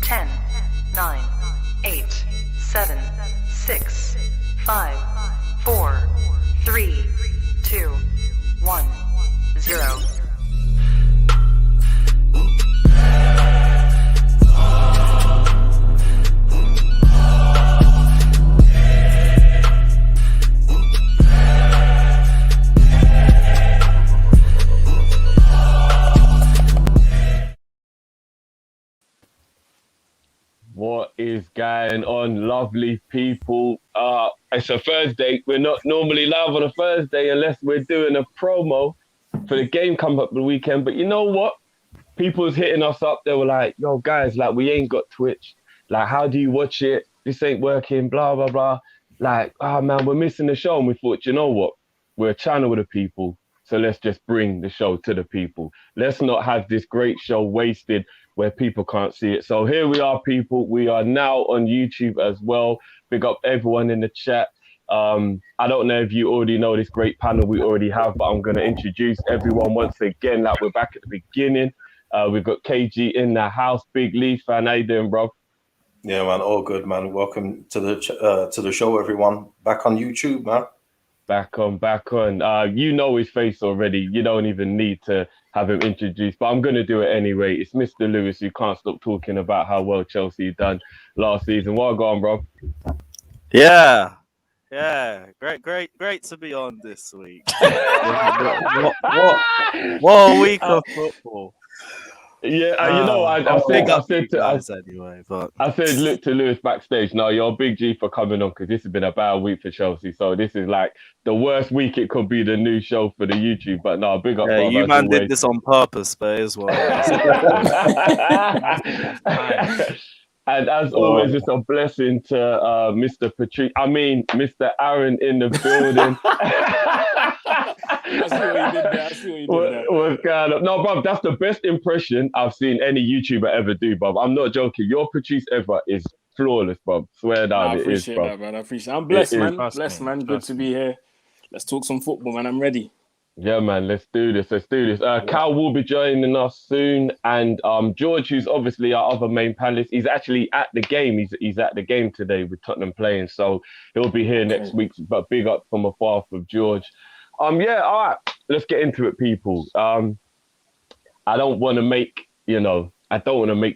10, 9, 8, 7, 6, 5, 4, 3, 2, 1, 0. What is going on, lovely people? It's a Thursday. We're not normally live on a Thursday unless we're doing a promo for the game come up the weekend. But you know what? People's hitting us up. They were like, yo, guys, like, we ain't got Twitch. Like, how do you watch it? This ain't working, blah, blah, blah. Like, oh, man, we're missing the show. And we thought, you know what? We're a channel with the people. So let's just bring the show to the people. Let's not have this great show wasted where people can't see it. So here we are, people. We are now on YouTube as well. Big up everyone in the chat. I don't know if you already know this great panel we already have, but I'm going to introduce everyone once again. Like, we're back at the beginning. We've got KG in the house. Big Leeds fan. How you doing, bro? Yeah, man. All good, man. Welcome to the show, everyone. Back on YouTube, man. Back on. You know his face already. You don't even need to have him introduced, but I'm going to do it anyway. It's Mr. Lewis, who can't stop talking about how well Chelsea done last season. Well gone, bro. Yeah. Great to be on this week. what a week of football. Yeah, you know, I said, look to Lewis backstage. No, you're a big G for coming on, because this has been a bad week for Chelsea. So this is like the worst week it could be the new show for the YouTube. But no, big up. Yeah, you man did this on purpose, but as well. And as always, it's a blessing to Mr. MrAaron in the building. I see what you did there. What's going on? No, bruv, that's the best impression I've seen any YouTuber ever do, bruv. I'm not joking. Your produce ever is flawless, bruv. Swear down, it is, bruv. I appreciate that, man. I appreciate it. I'm blessed, man. Blessed, man. Good to be here. Let's talk some football, man. I'm ready. Yeah, man. Let's do this. Cal will be joining us soon. And George, who's obviously our other main panelist, he's actually at the game. He's at the game today with Tottenham playing. So he'll be here next week. But big up from afar for George. Yeah, all right. Let's get into it, people. I don't want to make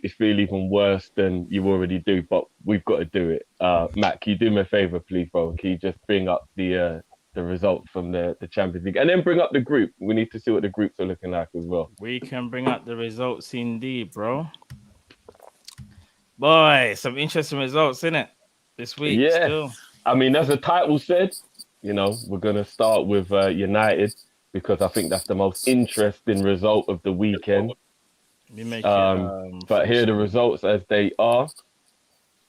this feel even worse than you already do, but we've got to do it. Matt, can you do me a favor, please, bro? Can you just bring up the result from the Champions League, and then bring up the group? We need to see what the groups are looking like as well. We can bring up the results indeed, bro. Boy, some interesting results, innit? This week. Yeah. Still. I mean, as the title said, you know, we're going to start with United, because I think that's the most interesting result of the weekend. But here are the results as they are.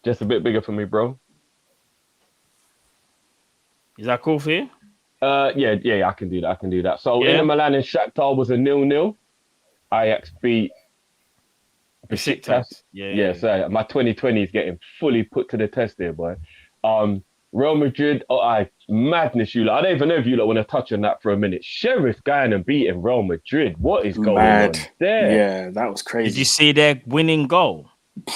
Just a bit bigger for me, bro. Is that cool for you? Yeah, I can do that. So Inter Milan and Shakhtar was a 0-0. Ajax beat Besiktas. Yeah. So my 2020 is getting fully put to the test here, boy. Real Madrid, madness, you lot. I don't even know if you lot want to touch on that for a minute. Sheriff going and beating Real Madrid. What is going on there? Yeah, that was crazy. Did you see their winning goal?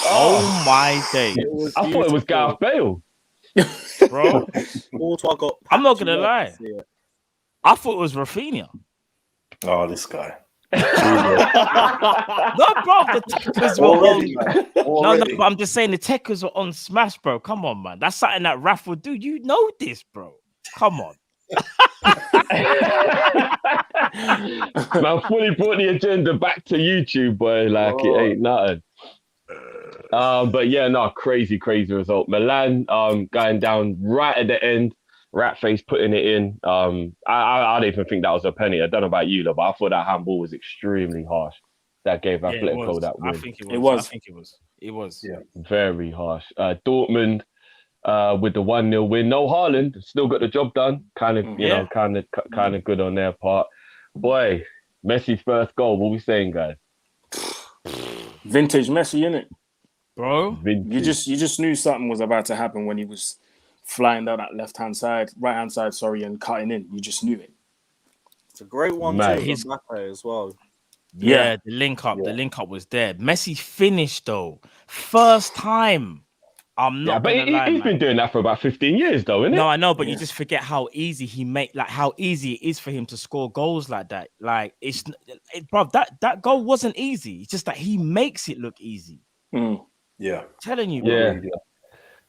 Oh my days. I thought it was Gareth Bale. Bro, I'm not going to lie. I thought it was Rafinha. Oh, this guy. No, bro, the techers were on. No, but I'm just saying the techers were on smash, bro. Come on, man. That's something that Raf would do. You know this, bro. Come on. Man, fully brought the agenda back to YouTube, boy. Like, it ain't nothing. But yeah, no, crazy result. Milan going down right at the end. Ratface putting it in. I don't even think that was a penny. I don't know about you, though, but I thought that handball was extremely harsh. That gave Atletico that win. I think it was. It was. Yeah, very harsh. Dortmund with the 1-0 win. No Haaland, still got the job done. Kind of good on their part. Boy, Messi's first goal. What we saying, guys? Vintage Messi, innit? Bro, you just knew something was about to happen when he was flying down that right hand side, and cutting in. You just knew it. It's a great one too. He's Mbappe as well. Yeah, the link up was there. Messi finished though, first time. I'm not but gonna lie, he's man. been doing that for about 15 years, though, isn't it? No, I know, but you just forget how easy how easy it is for him to score goals like that. Like bro, that goal wasn't easy. It's just that he makes it look easy. Yeah, Telling you, bro.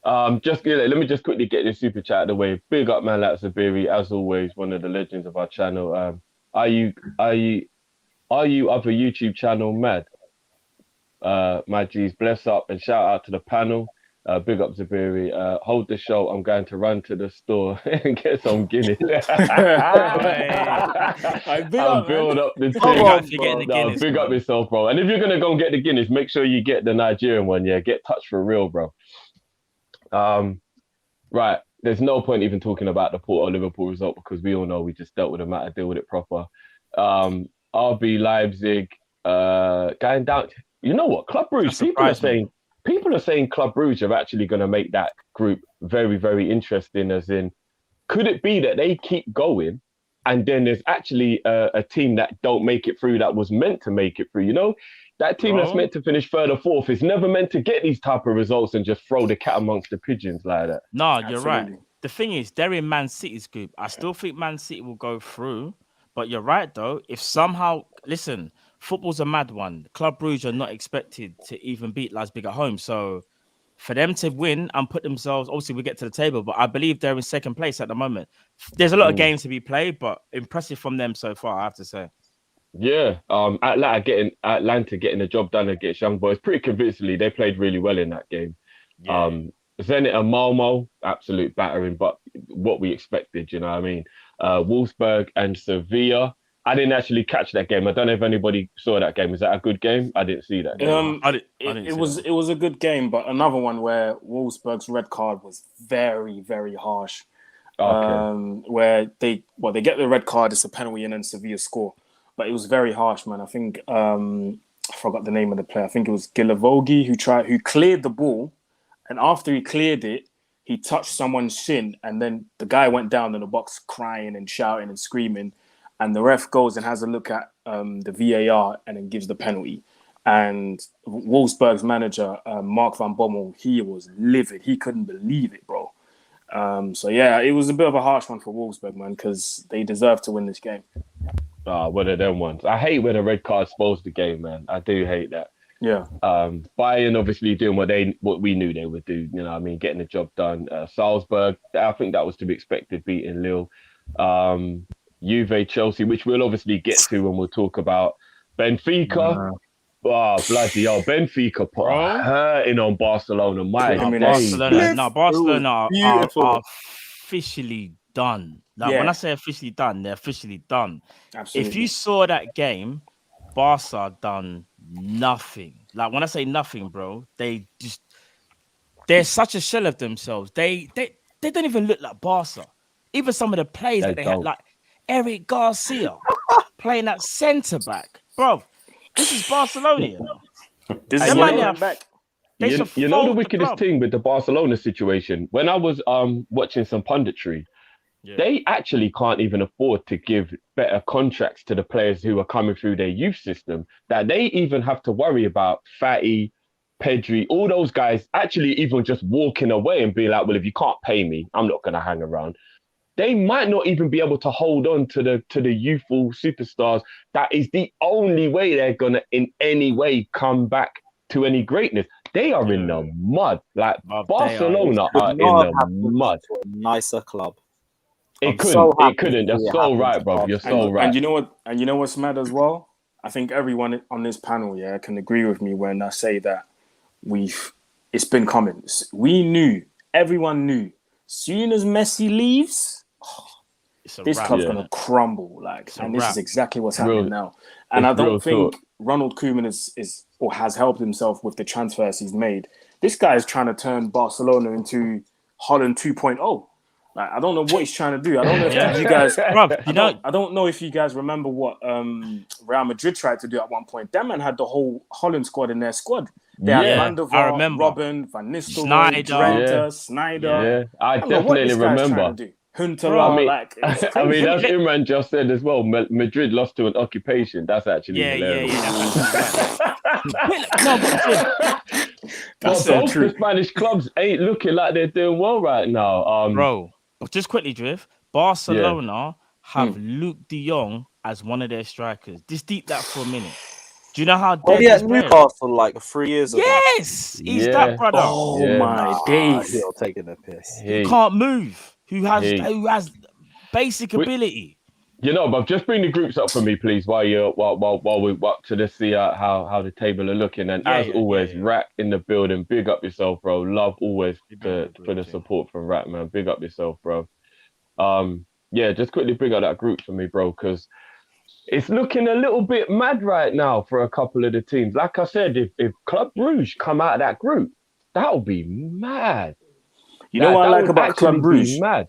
Let me just quickly get this super chat out of the way. Big up, man, like Zabiri, as always, one of the legends of our channel. Are you other YouTube channel mad? My G's, bless up and shout out to the panel. Big up Zabiri. Hold the show. I'm going to run to the store and get some Guinness. I'm build up the team. Big up yourself, bro. And if you're gonna go and get the Guinness, make sure you get the Nigerian one. Yeah, get touched for real, bro. Right. There's no point even talking about the Porto Liverpool result because we all know we just dealt with the matter, deal with it proper. RB Leipzig going down. You know what? Club Brugge. People are saying Club Brugge are actually going to make that group very, very interesting. As in, could it be that they keep going, and then there's actually a team that don't make it through that was meant to make it through? You know, that team that's meant to finish third or fourth is never meant to get these type of results and just throw the cat amongst the pigeons like that. No, you're right. The thing is, they're in Man City's group. I still think Man City will go through, but you're right though. If somehow, listen. Football's a mad one. Club Brugge are not expected to even beat Leipzig at home. So for them to win and put themselves, obviously we get to the table, but I believe they're in second place at the moment. There's a lot of games to be played, but impressive from them so far, I have to say. Yeah. Atlanta getting the job done against Young Boys pretty convincingly. They played really well in that game. Yeah. Zenit and Malmo, absolute battering, but what we expected, you know what I mean? Wolfsburg and Sevilla. I didn't actually catch that game. I don't know if anybody saw that game. Was that a good game? I didn't see that game. It was a good game, but another one where Wolfsburg's red card was very, very harsh. Okay. Where they get the red card, it's a penalty, and then Sevilla score. But it was very harsh, man. I think I forgot the name of the player. I think it was Gilavogi who cleared the ball, and after he cleared it, he touched someone's shin, and then the guy went down in the box crying and shouting and screaming. And the ref goes and has a look at the VAR and then gives the penalty. And Wolfsburg's manager, Mark van Bommel, he was livid. He couldn't believe it, bro. So, yeah, it was a bit of a harsh one for Wolfsburg, man, because they deserve to win this game. One of them ones. I hate when a red card spoils the game, man. I do hate that. Yeah. Bayern obviously doing what we knew they would do, you know what I mean, getting the job done. Salzburg, I think that was to be expected, beating Lille. Juve, Chelsea, which we'll obviously get to when we'll talk about Benfica. Bloody hell, Benfica hurting on Barcelona. Barcelona are officially done. When I say officially done, they're officially done. Absolutely. If you saw that game, Barca done nothing. Like when I say nothing, bro, they're such a shell of themselves. They don't even look like Barca. Even some of the plays that they had, like Eric Garcia playing at centre back, bro. This is Barcelona. You know the wickedest thing with the Barcelona situation. When I was watching some punditry, they actually can't even afford to give better contracts to the players who are coming through their youth system. That they even have to worry about Fatty, Pedri, all those guys actually even just walking away and be like, well, if you can't pay me, I'm not going to hang around. They might not even be able to hold on to the youthful superstars. That is the only way they're going to in any way come back to any greatness. They are in the mud. Like Barcelona are in the mud. Nicer club. It couldn't. You're so right, bro. You're so right. And you know what? And you know what's mad as well? I think everyone on this panel, can agree with me when I say that it's been coming. Everyone knew. Soon as Messi leaves, this club's gonna crumble. This is exactly what's happening now. And I don't think Ronald Koeman is or has helped himself with the transfers he's made. This guy is trying to turn Barcelona into Holland 2.0. I don't know what he's trying to do. I don't know if you guys. I don't know if you guys remember what Real Madrid tried to do at one point. That man had the whole Holland squad in their squad. They had Van der Vaart, Robben, Van Nistelrooy, Drenthe, Sneijder. I definitely remember. Huntelaar, that's Imran just said as well. Madrid lost to an occupation. That's actually hilarious. That's But so both true. the Spanish clubs ain't looking like they're doing well right now. Bro, just quickly, Drift. Barcelona have Luke de Jong as one of their strikers. Just deep that for a minute. Do you know how dead this player is? Newcastle like 3 years ago. Yes, he's that brother. Oh my days! You're taking a piss. Who can't move? Who has basic ability? You know, but just bring the groups up for me, please, while we up to see how the table are looking. And as always, Rat in the building. Big up yourself, bro. Love always for the support from Rat, man. Big up yourself, bro. Just quickly bring up that group for me, bro, because it's looking a little bit mad right now for a couple of the teams. Like I said, if Club Brugge come out of that group, that'll be mad. You know what I like about Club Brugge? Mad.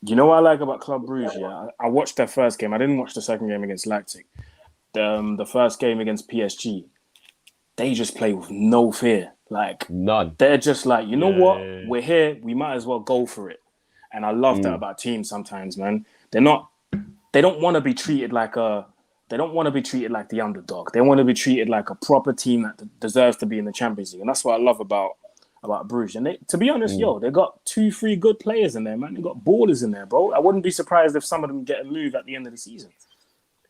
You know what I like about Club Brugge? Yeah, I watched their first game. I didn't watch the second game against Leipzig. The first game against PSG, they just play with no fear. Like none. They're just like, you know what? We're here. We might as well go for it. And I love that about teams sometimes, man. They don't want to be treated like they don't want to be treated like the underdog. They want to be treated like a proper team that deserves to be in the Champions League. And that's what I love about Bruges. And to be honest, they got 2-3 good players in there, man. They got ballers in there, bro. I wouldn't be surprised if some of them get a move at the end of the season.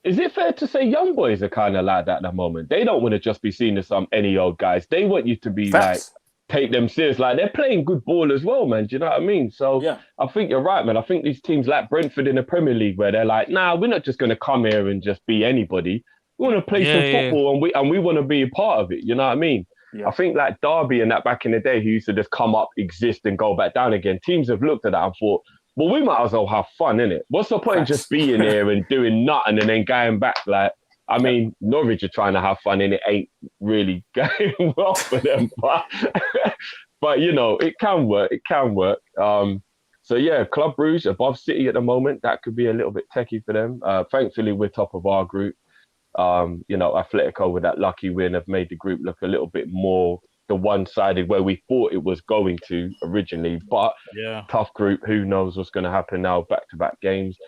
Is it fair to say young boys are kind of like that at the moment? They don't want to just be seen as any old guys. They want you to be like, take them serious. Like, they're playing good ball as well, man. Do you know what I mean? So I think you're right, man. I think these teams like Brentford in the Premier League, where they're like, nah, we're not just going to come here and just be anybody. We want to play some football and we want to be a part of it. You know what I mean? Yeah. I think like Derby and that back in the day, who used to just come up, exist and go back down again. Teams have looked at that and thought, well, we might as well have fun, innit? What's the point of just being here and doing nothing and then going back? Like, I mean, Norwich are trying to have fun and it ain't really going well for them. But you know, it can work. It can work. So yeah, Club Brugge above City at the moment. That could be a little bit techie for them. Thankfully, we're top of our group. You know, Atletico with that lucky win have made the group look a little bit more the one-sided where we thought it was going to originally. But tough group. Who knows what's going to happen now? Back-to-back games.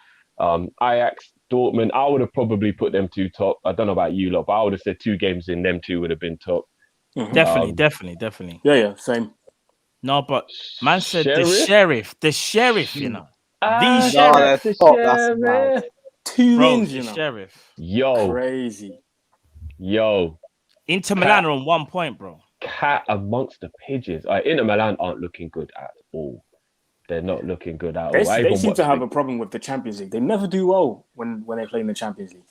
Ajax, Dortmund. I would have probably put them two top. I don't know about you lot, but I would have said 2 games in them two would have been top. Mm-hmm. Definitely. Yeah, same. No, but man said the sheriff, you know. The sheriff. 2 wins, you know. Sheriff. Yo. Crazy. Yo. Inter Milan are on 1 point, bro. Cat amongst the pigeons. Inter Milan aren't looking good at all. They're not looking good at all. They seem to have a problem with the Champions League. They never do well when they play in the Champions League.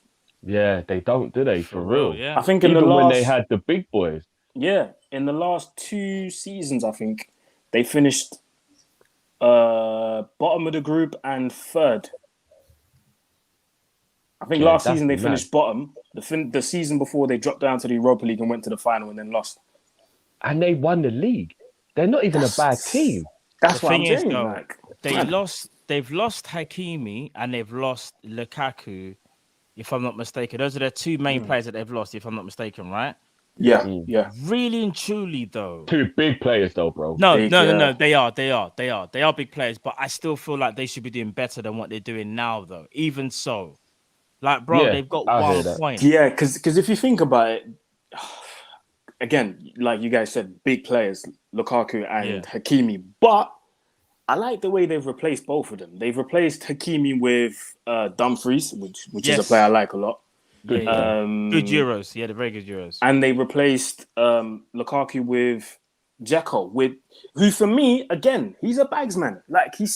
Yeah, they don't, do they? For real. Yeah. I think when they had the big boys. Yeah, in the last 2 seasons, I think they finished bottom of the group and 3rd. I think last season they finished bottom. The season before they dropped down to the Europa League and went to the final and then lost. And they won the league. They're not even a bad team. That's what I'm saying. Like, they've lost Hakimi and they've lost Lukaku, if I'm not mistaken. Those are the 2 main players that they've lost, if I'm not mistaken, right? Yeah. Really and truly, though. 2 big players, though, bro. No. They are big players, but I still feel like they should be doing better than what they're doing now, though. Even so, like, bro, they've got 1 point. Yeah, because if you think about it, again, like you guys said, big players, Lukaku and Hakimi. But I like the way they've replaced both of them. They've replaced Hakimi with Dumfries, which is a player I like a lot. Good Euros. Yeah, they're very good Euros. And they replaced Lukaku with Dzeko, who for me, again, he's a bagsman. Like he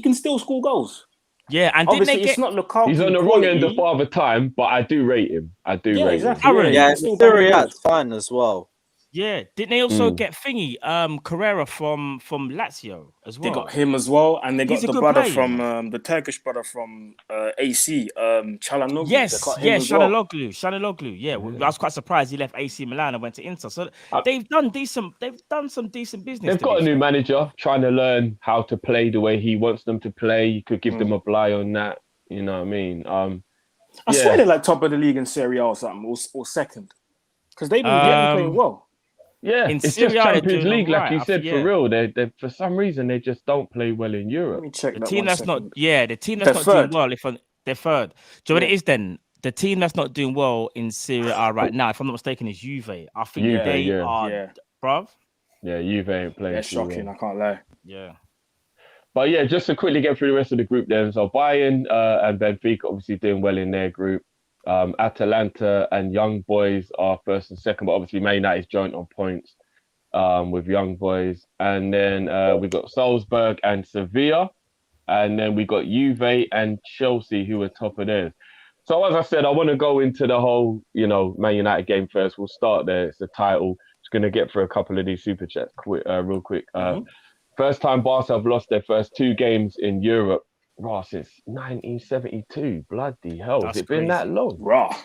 can still score goals. Yeah, and obviously it's not Lukaku. He's on the wrong end of Father Time, but I do rate him. Exactly. Yeah, Villarreal's fine as well. Yeah, didn't they also get Carrera from Lazio as well? They got him as well, and they got the brother from the Turkish brother from AC, Çalhanoğlu. Yes, Çalhanoğlu. Yeah, I was quite surprised he left AC Milan and went to Inter. So they've done some decent business. They've got a new manager trying to learn how to play the way he wants them to play. You could give them a bly on that. You know what I mean? I swear they're like top of the league in Serie A or something, or second, because they've been playing well. Yeah, In it's Serie just A, they're Champions doing League, like alright. you said, for real. They for some reason they just don't play well in Let Europe. me check The that team one that's not, second. the team that's They're not third. doing well. They're third. Do you know what it is then? The team that's not doing well in Serie A right now, if I'm not mistaken, is Juve. I think Juve, they are, Yeah. bruv. Yeah, Juve ain't playing They're too shocking. well. I can't lie. Yeah. But yeah, just to quickly get through the rest of the group then. So Bayern and Benfica obviously doing well in their group. Atalanta and Young Boys are first and second, but obviously Man United is joint on points with Young Boys. And then we got Salzburg and Sevilla. And then we got Juve and Chelsea who are top of theirs. So as I said, I want to go into the whole, Man United game first. We'll start there. It's the title. Just going to get through a couple of these super chats real quick. First time Barca have lost their first 2 games in Europe, since 1972. Bloody hell. Has it been that long? Raw.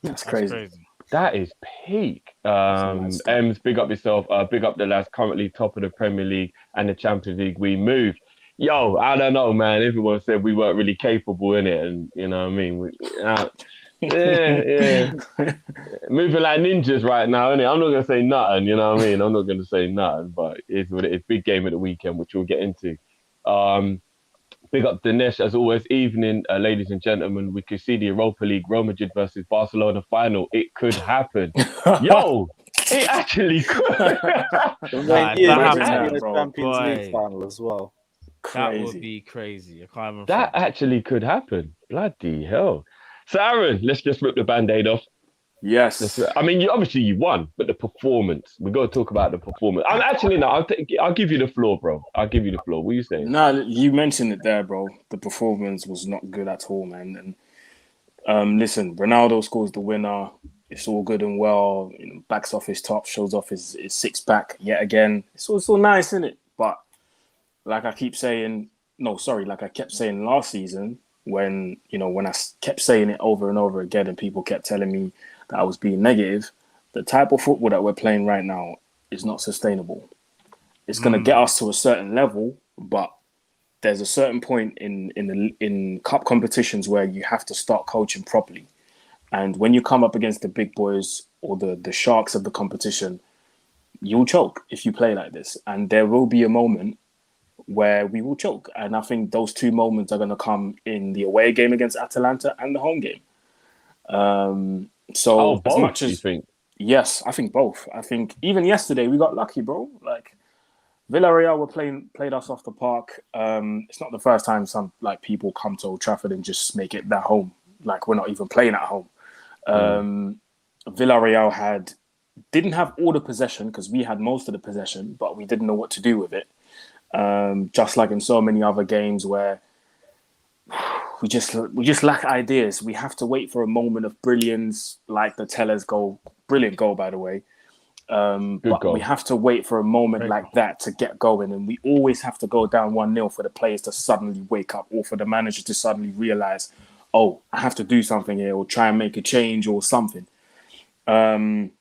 That's crazy. That is peak. Ems, big up yourself. Big up the lads currently top of the Premier League and the Champions League. We moved. Yo, I don't know, man. Everyone said we weren't really capable in it. And you know what I mean? Yeah. Moving like ninjas right now, innit? I'm not going to say nothing, you know what I mean? I'm not going to say nothing, but it's what it is. Big game at the weekend, which we'll get into. Big up Dinesh, as always. Evening, ladies and gentlemen. We could see the Europa League, Real Madrid versus Barcelona final. It could happen. Yo, it actually could. Champions League final as well. That would be crazy. I can't even that actually could happen. Bloody hell. So, Aaron, let's just rip the Band-Aid off. Yes. I mean, you won, but the performance. We got to talk about the performance. I'll give you the floor, bro. I'll give you the floor. What are you saying? No, you mentioned it there, bro. The performance was not good at all, man. And listen, Ronaldo scores the winner. It's all good and well. Backs off his top, shows off his 6-pack yet again. It's all nice, isn't it? But like I kept saying last season, when I kept saying it over and over again and people kept telling me that I was being negative, the type of football that we're playing right now is not sustainable. It's going to get us to a certain level, but there's a certain point in cup competitions where you have to start coaching properly. And when you come up against the big boys or the sharks of the competition, you'll choke if you play like this. And there will be a moment where we will choke. And I think those 2 moments are going to come in the away game against Atalanta and the home game. Both, as much as you think? Yes, I think both. I think even yesterday we got lucky, bro. Like Villarreal played us off the park. It's not the first time some people come to Old Trafford and just make it their home. Like we're not even playing at home. Villarreal didn't have all the possession because we had most of the possession, but we didn't know what to do with it. Just like in so many other games where we just lack ideas. We have to wait for a moment of brilliance, like the Tellers goal. Brilliant goal, by the way. We have to wait for a moment like that to get going. And we always have to go down 1-0 for the players to suddenly wake up or for the manager to suddenly realize, oh, I have to do something here or try and make a change or something. And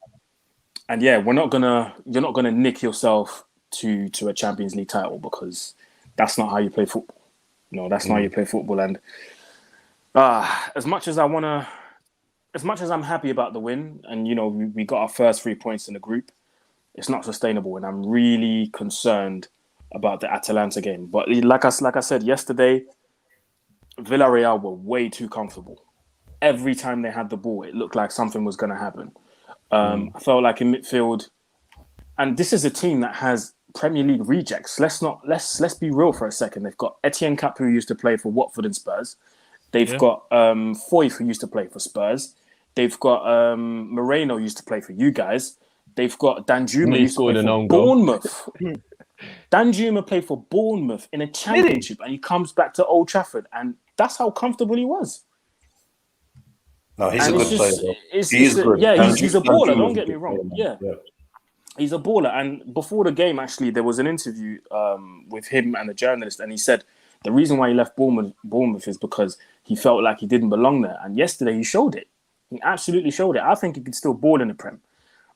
yeah, you're not gonna nick yourself to a Champions League title because that's not how you play football. That's not how you play football. And as much as I'm happy about the win, and we got our first 3 points in the group, it's not sustainable, and I'm really concerned about the Atalanta game. But like I said yesterday, Villarreal were way too comfortable. Every time they had the ball, it looked like something was going to happen. I felt like in midfield, and this is a team that has Premier League rejects. Let's be real for a second. They've got Etienne Cap, who used to play for Watford and Spurs. They've got Foyth, who used to play for Spurs. They've got Moreno, who used to play for you guys. They've got Danjuma, who used to play for Bournemouth. Danjuma played for Bournemouth in a championship, and he comes back to Old Trafford, and that's how comfortable he was. No, he's a good player. He's good. Yeah, he's a baller. Don't get me wrong. Yeah. He's a baller. And before the game, actually, there was an interview with him and the journalist, and he said the reason why he left Bournemouth is because he felt like he didn't belong there. And yesterday, he showed it. He absolutely showed it. I think he could still ball in the Prem.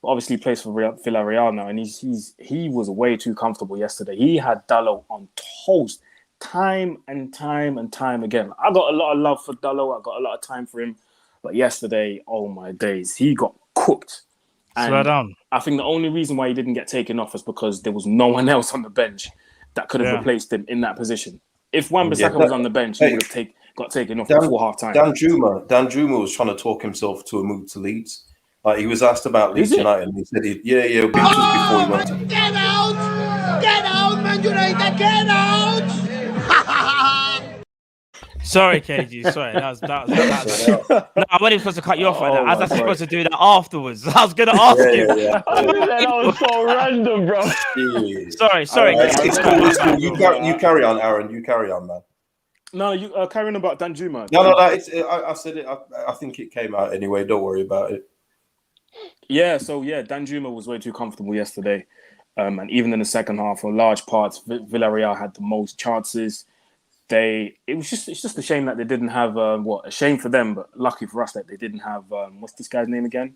But obviously, he plays for Villarreal now, and he was way too comfortable yesterday. He had Dalot on toast time and time and time again. I got a lot of love for Dalot. I got a lot of time for him. But yesterday, oh my days, he got cooked. And I think the only reason why he didn't get taken off is because there was no one else on the bench that could have replaced him in that position. If Wan-Bissaka was on the bench, he would have got taken off before half-time. Dan Juma was trying to talk himself to a move to Leeds. Like, he was asked about Leeds United, and he said, this was before he went to... Get out! Get out, Man United! Get out! Sorry, KG. Sorry, that's no, I wasn't supposed to cut you off like that. I was supposed to do that afterwards. I was gonna ask you. That was so random, bro. Sorry. It's cool. You carry on, Aaron. You carry on, man. No, you carrying about Dan Juma. No. I said it. I think it came out anyway. Don't worry about it. Yeah. So Dan Juma was way too comfortable yesterday, and even in the second half, for large parts, Villarreal had the most chances. It's just a shame that they didn't have a shame for them, but lucky for us that they didn't have what's this guy's name again?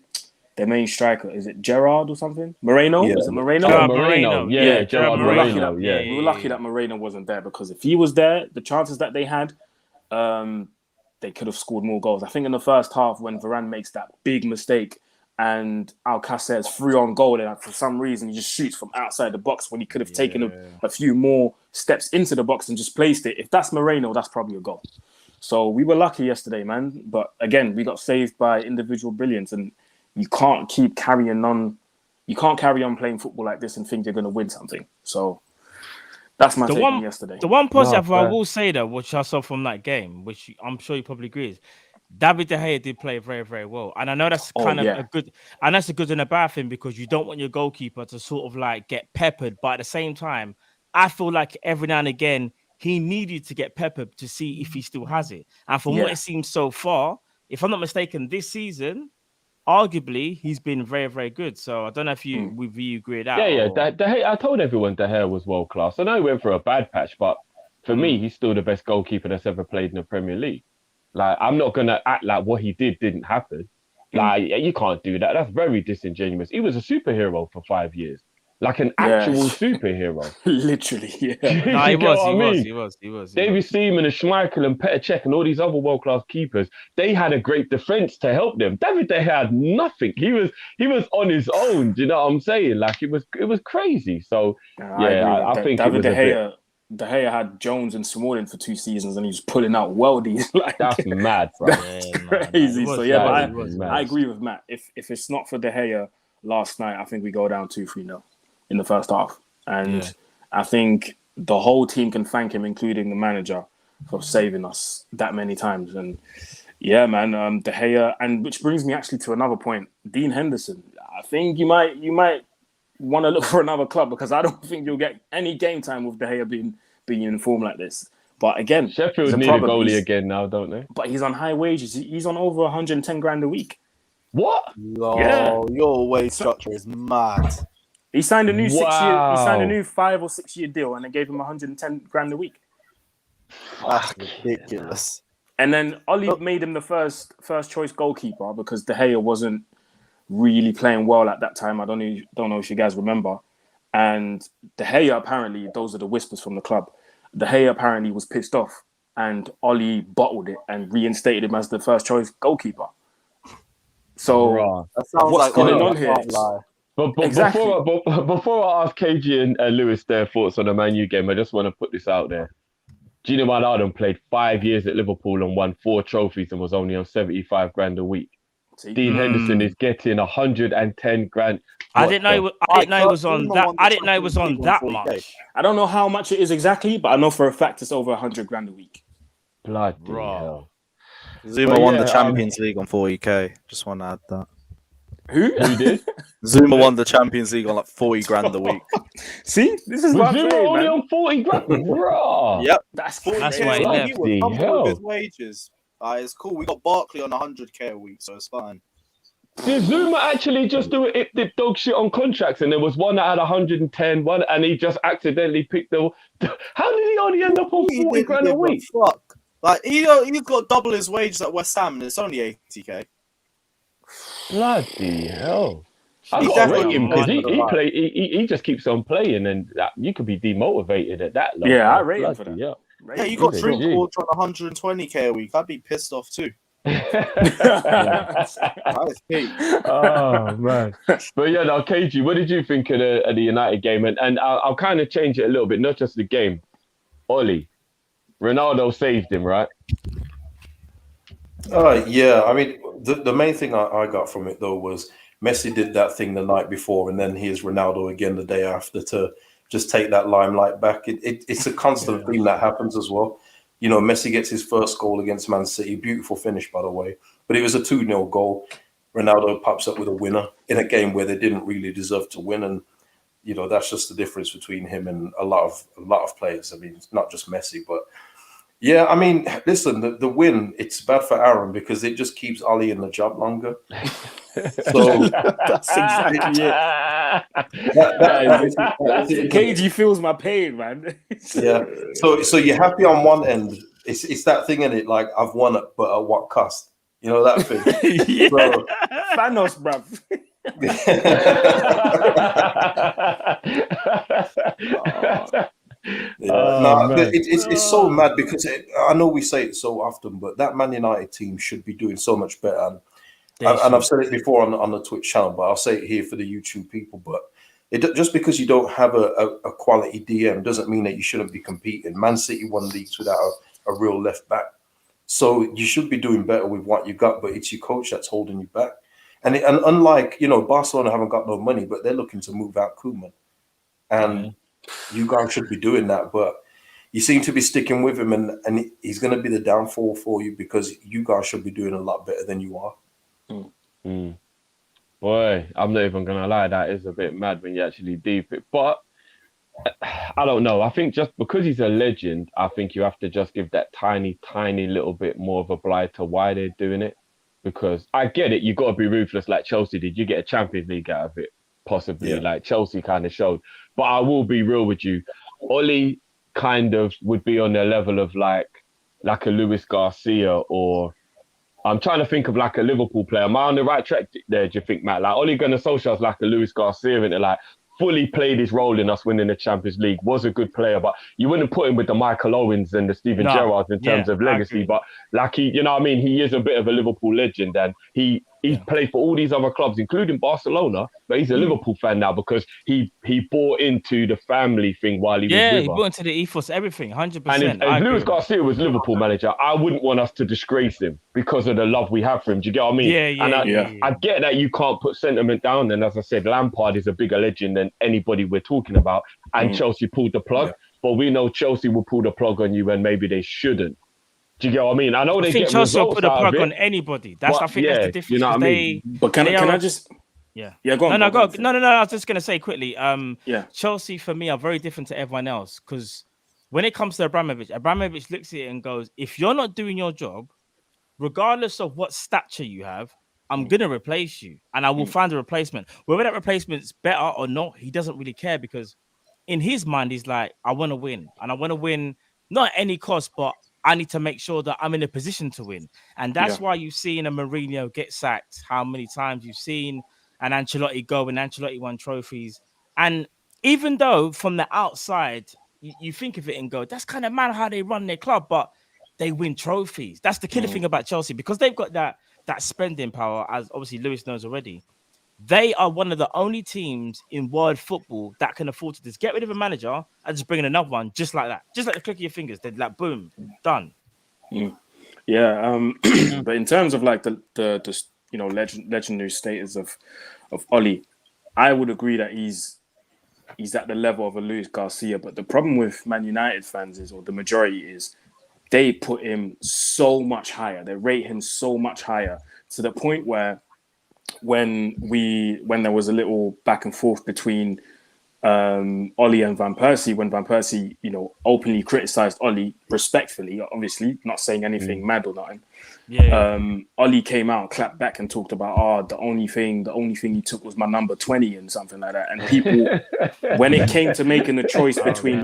Their main striker, is it Gerrard or something? Moreno? Yeah. Is it Moreno? Moreno. Yeah, Gerard Moreno. We were lucky that Moreno wasn't there, because if he was there, the chances that they had, they could have scored more goals. I think in the first half when Varane makes that big mistake and Alcacer's free on goal, and for some reason he just shoots from outside the box when he could have taken a few more steps into the box and just placed it. If that's Moreno, that's probably a goal. So we were lucky yesterday, man. But again, we got saved by individual brilliance, and you can't keep carrying on. You can't carry on playing football like this and think you're going to win something. So that's my take on yesterday. The one positive I will say, though, which I saw from that game, which I'm sure you probably agree, is David De Gea did play very, very well. And I know that's a good and a bad thing, because you don't want your goalkeeper to sort of like get peppered. But at the same time, I feel like every now and again, he needed to get peppered to see if he still has it. And from what it seems so far, if I'm not mistaken, this season, arguably, he's been very, very good. So I don't know if you agree with that. De Gea, I told everyone De Gea was world class. I know he went for a bad patch, but for me, he's still the best goalkeeper that's ever played in the Premier League. Like, I'm not going to act like what he didn't happen. Like, you can't do that. That's very disingenuous. He was a superhero for 5 years. Like an actual superhero. Literally, No, he was. David Seaman and Schmeichel and Petr Cech and all these other world-class keepers, they had a great defense to help them. David De Gea had nothing. He was on his own. Do you know what I'm saying? Like, it was crazy. So, I think David De Gea had Jones and Smalling for 2 seasons, and he was pulling out worldies. Like, that's mad, bro. That's crazy. I agree with Matt. If it's not for De Gea last night, I think we go down 2-3-0 in the first half. And I think the whole team can thank him, including the manager, for saving us that many times. And De Gea, and which brings me actually to another point. Dean Henderson, I think you might want to look for another club, because I don't think you'll get any game time with De Gea being in form like this. But again, Sheffield need a goalie again now, don't they? But he's on high wages. He's on over 110 grand a week. What? No, your wage structure is mad. He signed a new 6 year. He signed a new 5 or 6 year deal, and they gave him 110 grand a week. That's ridiculous. And then Ole made him the first choice goalkeeper, because De Gea wasn't really playing well at that time. I don't know if you guys remember. And De Gea, apparently, those are the whispers from the club, De Gea apparently was pissed off, and Ole bottled it and reinstated him as the first choice goalkeeper. So what's going on here? But before I ask KG and Lewis their thoughts on the Man U game, I just want to put this out there. Gino Ronaldo played 5 years at Liverpool and won 4 trophies and was only on 75 grand a week. Dean Henderson is getting 110 grand. I didn't know it was on that. I didn't know it was on that much. I don't know how much it is exactly, but I know for a fact it's over 100 grand a week. Bloody hell. Zuma won the Champions League on 40k. Just want to add that. Who did? Zuma won the Champions League on like 40 grand a week. See, this is what I'm Zuma saying, only man. on 40 grand. Bro. Yep, that's why he left. He was comfortable with his wages. It's cool. We got Barkley on 100k a week, so it's fine. Did Zuma actually just do it? It did dog shit on contracts, and there was one that had 110, one, and he just accidentally picked the. How did he only end up on 40 grand a week? Fuck. Like he's got double his wages at West Ham, and it's only 80k. Bloody hell! I got to rate him because he just keeps on playing, and you could be demotivated at that level. Yeah, I rate him for that. Yeah, you got Drinkwater on 120k a week. I'd be pissed off too. Oh man, but yeah, now KG, what did you think of the United game? And I'll kind of change it a little bit, not just the game. Oli, Ronaldo saved him, right? Yeah. I mean, the main thing I got from it though was Messi did that thing the night before, and then here's Ronaldo again the day after to just take that limelight back. It's a constant theme that happens as well. You know, Messi gets his first goal against Man City. Beautiful finish, by the way. But it was a 2-0 goal. Ronaldo pops up with a winner in a game where they didn't really deserve to win. And, you know, that's just the difference between him and a lot of players. I mean, it's not just Messi, but yeah, I mean, listen, the win, it's bad for Aaron because it just keeps Oli in the job longer. So that's exactly it. KG feels my pain, man. Yeah. So you're happy on one end. It's that thing in it, like I've won it, but at what cost? You know that thing. Yeah. So, Thanos, bruv. It's so mad because I know we say it so often, but that Man United team should be doing so much better. And I've said it before on the Twitch channel, but I'll say it here for the YouTube people. But just because you don't have a quality DM doesn't mean that you shouldn't be competing. Man City won leagues without a real left back. So you should be doing better with what you got, but it's your coach that's holding you back. And unlike, you know, Barcelona haven't got no money, but they're looking to move out Koeman. And you guys should be doing that. But you seem to be sticking with him, and he's going to be the downfall for you because you guys should be doing a lot better than you are. Boy, I'm not even going to lie. That is a bit mad when you actually deep it. But I don't know. I think just because he's a legend, I think you have to just give that tiny, tiny little bit more of a blight to why they're doing it. Because I get it, you got to be ruthless like Chelsea did. You get a Champions League out of it, possibly, like Chelsea kind of showed. But I will be real with you. Oli kind of would be on the level of like a Luis Garcia, or I'm trying to think of like a Liverpool player. Am I on the right track there, do you think, Matt? Like Ole Gunnar Solskjaer is like a Luis Garcia, and like fully played his role in us winning the Champions League, was a good player, but you wouldn't put him with the Michael Owens and the Steven Gerrards in terms of legacy. But like he, you know what I mean? He is a bit of a Liverpool legend, and he's played for all these other clubs, including Barcelona, but he's a Liverpool fan now because he bought into the family thing while he was with us. Yeah, he bought into the ethos, everything, 100%. And if Luis Garcia was Liverpool manager, I wouldn't want us to disgrace him because of the love we have for him. Do you get what I mean? I get that you can't put sentiment down. And as I said, Lampard is a bigger legend than anybody we're talking about. And Chelsea pulled the plug. But we know Chelsea will pull the plug on you when maybe they shouldn't. Do you get what I mean? I know they think Chelsea will put a plug on anybody. That's I think that's the difference. You know what I mean? But can I just? Yeah, go on. No. I was just gonna say quickly. Chelsea for me are very different to everyone else because when it comes to Abramovich looks at it and goes, "If you're not doing your job, regardless of what stature you have, I'm gonna replace you, and I will find a replacement. Whether that replacement's better or not, he doesn't really care because in his mind, he's like, I want to win, and I want to win not at any cost, but I need to make sure that I'm in a position to win. And that's why you've seen a Mourinho get sacked, how many times you've seen an Ancelotti go, and Ancelotti won trophies. And even though from the outside, you think of it and go, that's kind of mad how they run their club, but they win trophies. That's the killer thing about Chelsea, because they've got that spending power, as obviously Lewis knows already. They are one of the only teams in world football that can afford to just get rid of a manager and just bring in another one just like that. Just like the click of your fingers. They're like, boom, done. Yeah. But in terms of like the you know, legendary status of Oli, I would agree that he's at the level of a Luis Garcia. But the problem with Man United fans is, or the majority is, they put him so much higher. They rate him so much higher to the point where when there was a little back and forth between Oli and Van Persie, when Van Persie, you know, openly criticized Oli respectfully, obviously not saying anything mad or nothing. Oli came out, clapped back, and talked about the only thing he took was my number 20 and something like that. And people, when it came to making the choice between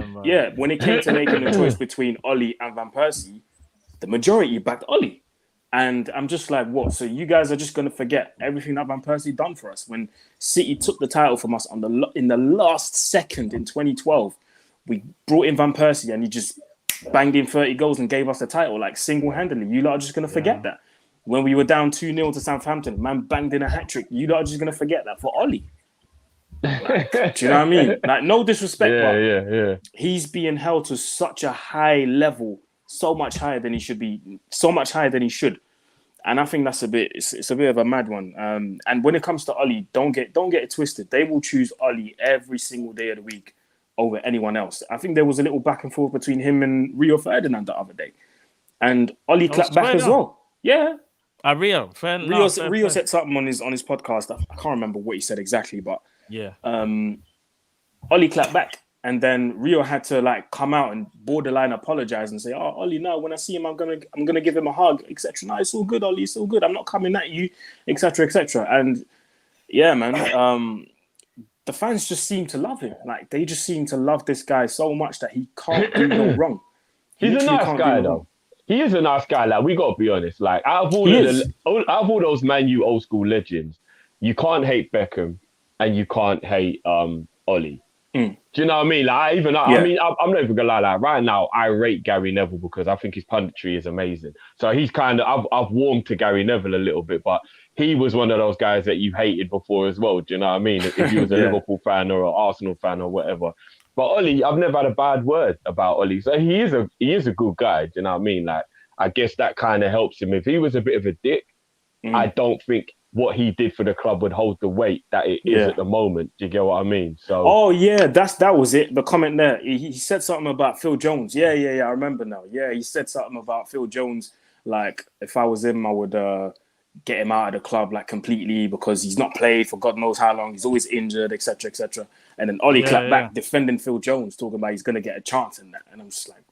between Oli and Van Persie, the majority backed Oli. And I'm just like, what? So you guys are just going to forget everything that Van Persie done for us? When City took the title from us in the last second in 2012, we brought in Van Persie and he just banged in 30 goals and gave us the title, like single-handedly. You lot are just going to forget that. when we were down 2-0 to Southampton, man banged in a hat-trick. You're not just going to forget that for Ole. Like, do you know what I mean? Like, no disrespect, but he's being held to such a high level, so much higher than he should be, so much higher than he should. And I think that's it's a bit of a mad one. And when it comes to Ole, don't get it twisted. They will choose Ole every single day of the week over anyone else. I think there was a little back and forth between him and Rio Ferdinand the other day. And Ole clapped back as well. Yeah. Rio said something on his podcast. I can't remember what he said exactly, but yeah. Ole clapped back. And then Rio had to like come out and borderline apologize and say, "Oh, Ole, no, when I see him, I'm gonna give him a hug, etc." No, it's all good, Ole, it's all good. I'm not coming at you, etc., etc. And yeah, man, the fans just seem to love him. Like they just seem to love this guy so much that he can't do no wrong. He's a nice guy, though. He is a nice guy. Like we gotta be honest. Like out of all those Man U old school legends, you can't hate Beckham and you can't hate Ole. Do you know what I mean? Like, I mean, I'm not even gonna lie. Like, right now, I rate Gary Neville because I think his punditry is amazing. So he's kind of, I've warmed to Gary Neville a little bit, but he was one of those guys that you hated before as well. Do you know what I mean? If you was a Liverpool fan or an Arsenal fan or whatever. But Ole, I've never had a bad word about Ole. So he is a good guy. Do you know what I mean? Like, I guess that kind of helps him. If he was a bit of a dick, I don't think what he did for the club would hold the weight that it is at the moment. Do you get what I mean? So. Oh yeah, that was it. The comment there. He said something about Phil Jones. Yeah. I remember now. Yeah, he said something about Phil Jones. Like if I was him, I would get him out of the club like completely because he's not played for God knows how long. He's always injured, etc., etc. And then Ole clapped back defending Phil Jones, talking about he's gonna get a chance in that. And I'm just like,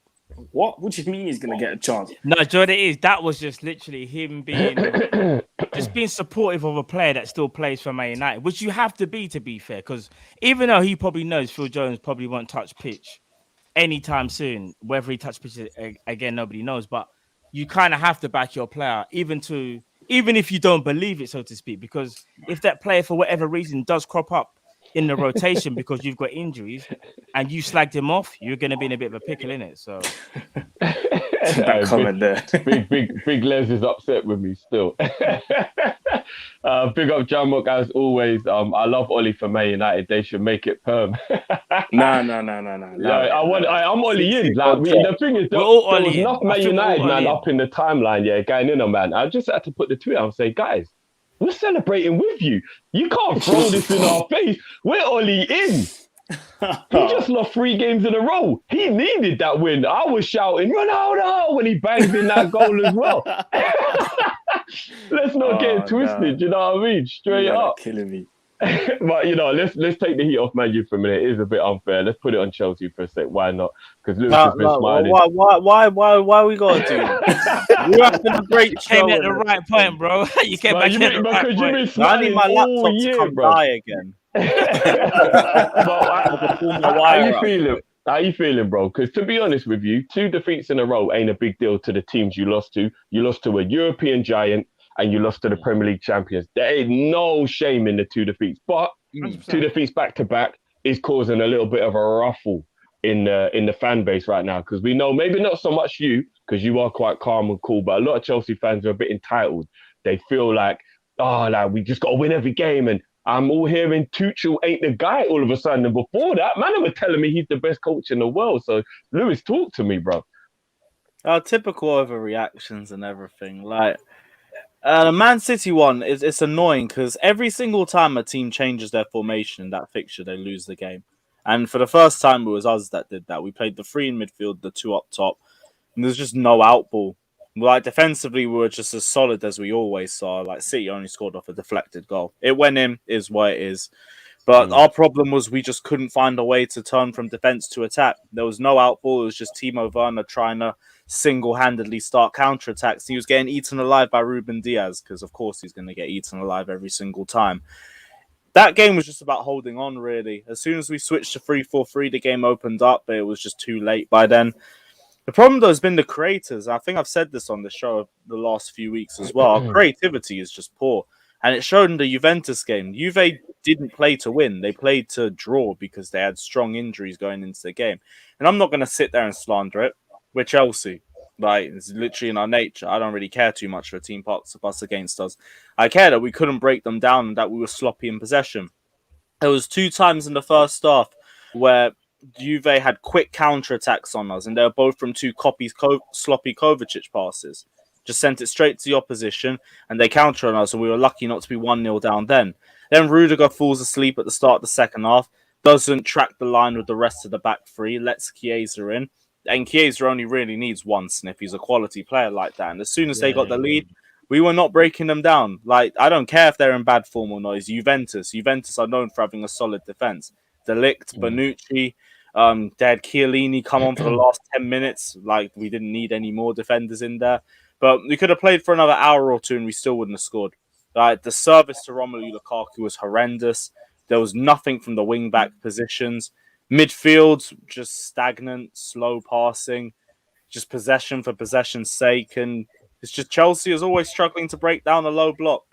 what? What do you mean he's gonna get a chance? No, Jordan, that was just literally him being supportive of a player that still plays for Man United, which you have to be fair. Because even though he probably knows Phil Jones probably won't touch pitch anytime soon, whether he touch pitch again, nobody knows. But you kind of have to back your player, even if you don't believe it, so to speak. Because if that player, for whatever reason, does crop up in the rotation because you've got injuries and you slagged him off, you're going to be in a bit of a pickle, innit? So that comment there. Big Les is upset with me still. Big up Jamok as always. I love Ole for Man United. They should make it perm. No. I'm Ole in. Like the thing is, there was enough Man United man up in the timeline, going in on man. I just had to put the tweet out and say, guys, we're celebrating with you. You can't throw this in our face. We're Ole in. He just lost 3 games in a row. He needed that win. I was shouting Ronaldo when he banged in that goal as well. Let's not get it twisted. You know what I mean? Straight up. Killing me. But let's take the heat off Man U for a minute. It is a bit unfair. Let's put it on Chelsea for a sec. Why not? Because Lewis has been smiling. Why we gotta do that? We're having a great show. Came at the right point, bro. You came back at the right point. I need my laptop to come die again. How you feeling, bro? Because to be honest with you, 2 defeats in a row ain't a big deal to the teams you lost to. You lost to a European giant and you lost to the Premier League champions. There ain't no shame in the 2 defeats, but 2 defeats back to back is causing a little bit of a ruffle in the fan base right now, because we know maybe not so much you, because you are quite calm and cool, but a lot of Chelsea fans are a bit entitled. They feel like, we just got to win every game, and I'm all hearing Tuchel ain't the guy all of a sudden. And before that, man, were telling me he's the best coach in the world. So, Lewis, talk to me, bro. Typical overreactions and everything. Like, the Man City one, it's annoying because every single time a team changes their formation in that fixture, they lose the game. And for the first time, it was us that did that. We played the 3 in midfield, the 2 up top, and there's just no outball. Like, defensively, we were just as solid as we always saw. Like, City only scored off a deflected goal. It went in, is what it is. But our problem was we just couldn't find a way to turn from defense to attack. There was no outball. It was just Timo Werner trying to single-handedly start counterattacks. He was getting eaten alive by Ruben Diaz because, of course, he's going to get eaten alive every single time. That game was just about holding on, really. As soon as we switched to 3-4-3, the game opened up, but it was just too late by then. The problem, though, has been the creators. I think I've said this on the show the last few weeks as well. Our creativity is just poor. And it showed in the Juventus game. Juve didn't play to win. They played to draw because they had strong injuries going into the game. And I'm not going to sit there and slander it. We're Chelsea. Like, it's literally in our nature. I don't really care too much for a team parks a bus against us. I care that we couldn't break them down and that we were sloppy in possession. There was 2 times in the first half where Juve had quick counter-attacks on us, and they were both from 2 sloppy Kovacic passes. Just sent it straight to the opposition, and they counter on us, and we were lucky not to be 1-0 down then. Then Rudiger falls asleep at the start of the second half, doesn't track the line with the rest of the back three, lets Chiesa in. And Chiesa only really needs one sniff. He's a quality player like that. And as soon as they got the lead, we were not breaking them down. Like, I don't care if they're in bad form or not. Juventus are known for having a solid defense. De Ligt, Bonucci, they had Chiellini come on for the last 10 minutes. Like, we didn't need any more defenders in there. But we could have played for another hour or two and we still wouldn't have scored. Like, the service to Romelu Lukaku was horrendous. There was nothing from the wing-back positions. Midfield, just stagnant, slow passing, just possession for possession's sake. And it's just Chelsea is always struggling to break down a low block.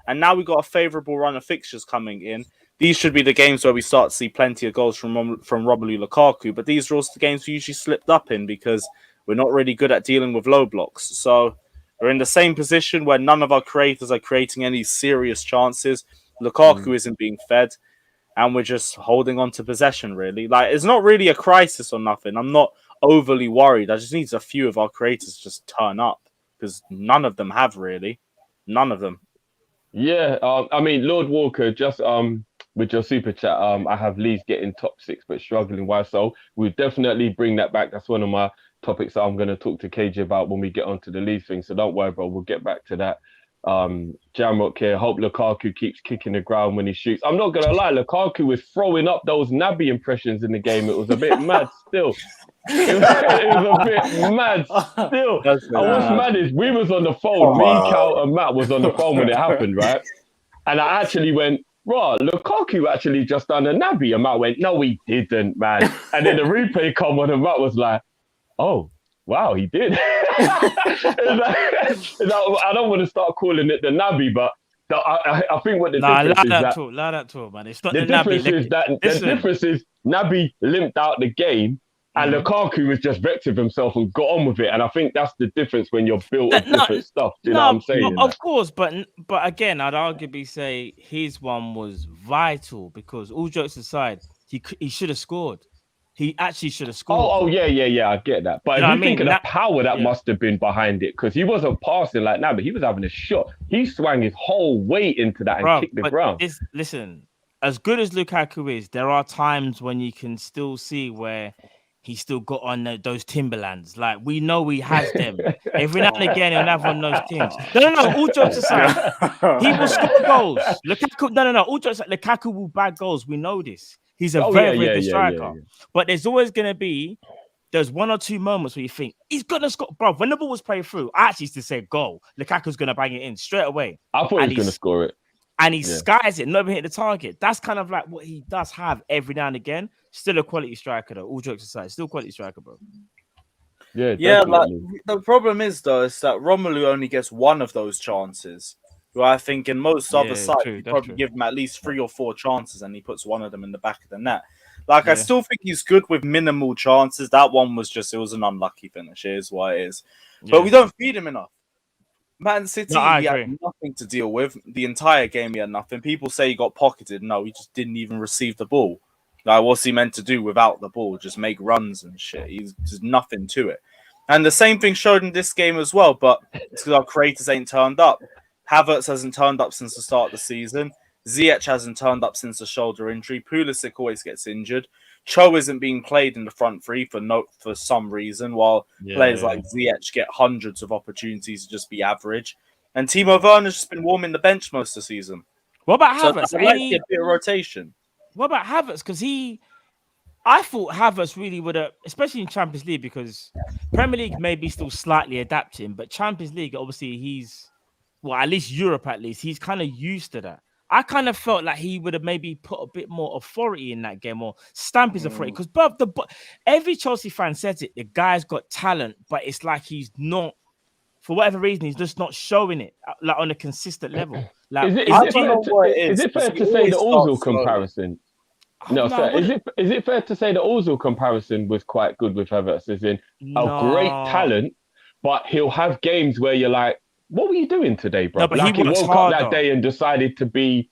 And now we've got a favourable run of fixtures coming in. These should be the games where we start to see plenty of goals from Romelu Lukaku. But these are also the games we usually slipped up in because we're not really good at dealing with low blocks. So we're in the same position where none of our creators are creating any serious chances. Lukaku isn't being fed. And we're just holding on to possession, really. Like, it's not really a crisis or nothing. I'm not overly worried. I just need a few of our creators to just turn up because none of them have, really. None of them. Yeah, I mean, Lord Walker, just with your super chat, I have Leeds getting top 6 but struggling. Why so? We'll definitely bring that back. That's one of my topics that I'm going to talk to KJ about when we get onto the Leeds thing. So don't worry, bro. We'll get back to that. Jamrock here. Hope Lukaku keeps kicking the ground when he shoots. I'm not gonna lie, Lukaku was throwing up those Naby impressions in the game. It was a bit mad still. It was a bit mad still. And what's mad is we was on the phone. Me, Cal, and Matt was on the phone when it happened, right? And I actually went, "Bro, Lukaku actually just done a Naby." And Matt went, "No, he didn't, man." And then the replay come on, and Matt was like, "Oh, wow, he did." It's like, I don't want to start calling it the Naby, but I think what the difference is that talk, man. It's not the difference Naby. Is that the difference is Naby limped out the game, and Lukaku was just vexed himself and got on with it. And I think that's the difference when you're built of different stuff. Do you know what I'm saying? Of course, but again, I'd arguably say his one was vital because all jokes aside, he should have scored. He actually should have scored. Oh, yeah, I get that. But if you think of the power that must have been behind it, because he wasn't passing like that, but he was having a shot. He swung his whole weight into that and kicked the ground. Listen, as good as Lukaku is, there are times when you can still see where he still got on those Timberlands. Like, we know he has them. Every now and again, he'll have one of those things. No. All jokes aside, he will score goals. Lukaku, no. All jokes aside, Lukaku will bag goals. We know this. He's a very good striker. Yeah. But there's always going to be, there's 1 or 2 moments where you think, he's going to score. Bro, when the ball was played through, I actually used to say goal. Lukaku's going to bang it in straight away. I thought he was going to score it. And he skies it, never hit the target. That's kind of like what he does have every now and again. Still a quality striker, though. All jokes aside, still quality striker, bro. Yeah, like, the problem is, though, is that Romelu only gets 1 of those chances. Who I think in most other sides, you probably give him at least 3 or 4 chances and he puts 1 of them in the back of the net. Like, I still think he's good with minimal chances. That one was just, it was an unlucky finish. It is what it is. But we don't feed him enough. Man City, he had nothing to deal with. The entire game, he had nothing. People say he got pocketed. No, he just didn't even receive the ball. Like, what's he meant to do without the ball? Just make runs and shit. He's just nothing to it. And the same thing showed in this game as well, but it's because our creators ain't turned up. Havertz hasn't turned up since the start of the season. Ziyech hasn't turned up since the shoulder injury. Pulisic always gets injured. Cho isn't being played in the front three for some reason, while players like Ziyech get hundreds of opportunities to just be average. And Timo Werner's just been warming the bench most of the season. What about Havertz? I'd like to get a bit of rotation. What about Havertz? Because I thought Havertz really would have, especially in Champions League, because Premier League may be still slightly adapting, but Champions League, obviously, at least Europe, he's kind of used to that. I kind of felt like he would have maybe put a bit more authority in that game or stamp his authority. Because every Chelsea fan says it, the guy's got talent, but it's like he's not, for whatever reason, he's just not showing it like on a consistent level. Like, is it fair to say the Ozil comparison? No, sir. Is it fair to say the Ozil comparison was quite good with Havertz, as in a great talent, but he'll have games where you're like, what were you doing today, bro? No, but like he works woke harder. up that day and decided to be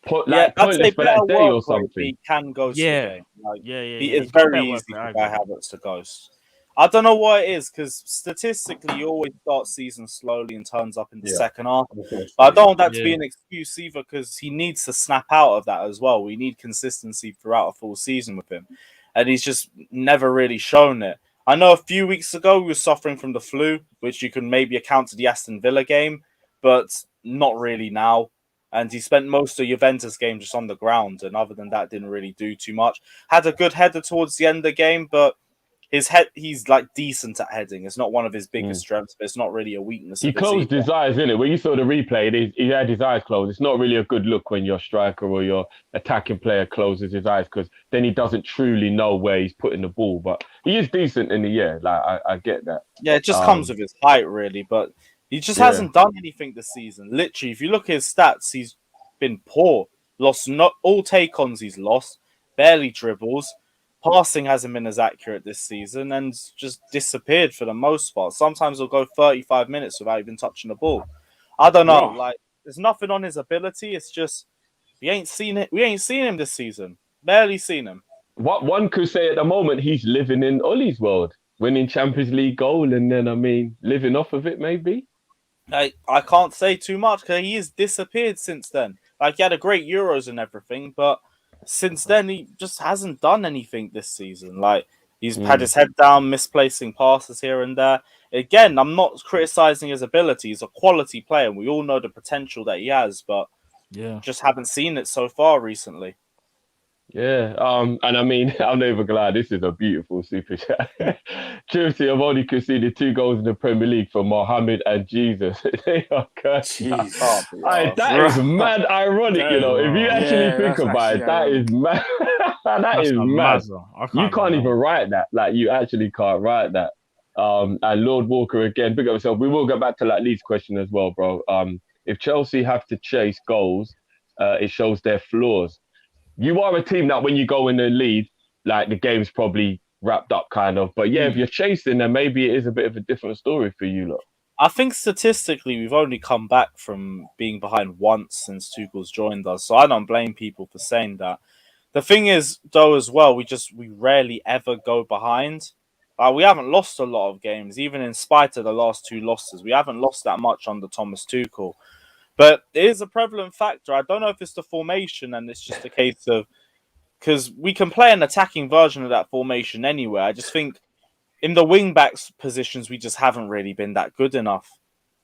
I'd pointless say for that day or work rate, something. He can ghost the game. It's He's got very better work easy rate, for Kai Havertz to ghost. I don't know what it is, because statistically, he always starts season slowly and turns up in the second half. But I don't want that to be an excuse either, because he needs to snap out of that as well. We need consistency throughout a full season with him. And he's just never really shown it. I know a few weeks ago, we were suffering from the flu, which you can maybe account to the Aston Villa game, but not really now. And he spent most of Juventus game just on the ground. And other than that, didn't really do too much. Had a good header towards the end of the game, but he's like decent at heading. It's not one of his biggest strengths, but it's not really a weakness. He closed his eyes, innit? When you saw the replay, he had his eyes closed. It's not really a good look when your striker or your attacking player closes his eyes, because then he doesn't truly know where he's putting the ball. But he is decent in the air. Like I get that. Yeah, it just comes with his height, really. But he just hasn't done anything this season. Literally, if you look at his stats, he's been poor. Lost not all take-ons. He's lost. Barely dribbles. Passing hasn't been as accurate this season and just disappeared for the most part. Sometimes he'll go 35 minutes without even touching the ball. I don't know. Like, there's nothing on his ability. It's just we ain't seen it. We ain't seen him this season. Barely seen him. What one could say at the moment, he's living in Ole's world, winning Champions League goal, and then living off of it maybe. I can't say too much because he has disappeared since then. Like, he had a great Euros and everything, but since then, he just hasn't done anything this season. Like, he's had his head down, misplacing passes here and there. Again, I'm not criticizing his ability. He's a quality player, and we all know the potential that he has, but just haven't seen it so far recently. Yeah, and I mean, I'm never glad. This is a beautiful super chat. Chelsea have only conceded 2 goals in the Premier League for Mohamed and Jesus. They are cursed. That is mad ironic, you know. If you actually think about it, that is mad. That is mad. You can't even write that. Like, you actually can't write that. And Lord Walker again, big up yourself. We will go back to that Leeds question as well, bro. If Chelsea have to chase goals, it shows their flaws. You are a team that when you go in the lead, like, the game's probably wrapped up kind of. But if you're chasing, then maybe it is a bit of a different story for you lot. I think statistically, we've only come back from being behind once since Tuchel's joined us. So I don't blame people for saying that. The thing is, though, as well, we rarely ever go behind. We haven't lost a lot of games, even in spite of the last 2 losses. We haven't lost that much under Thomas Tuchel. But it is a prevalent factor. I don't know if it's the formation and it's just a case of... Because we can play an attacking version of that formation anyway. I just think in the wing-backs positions, we just haven't really been that good enough.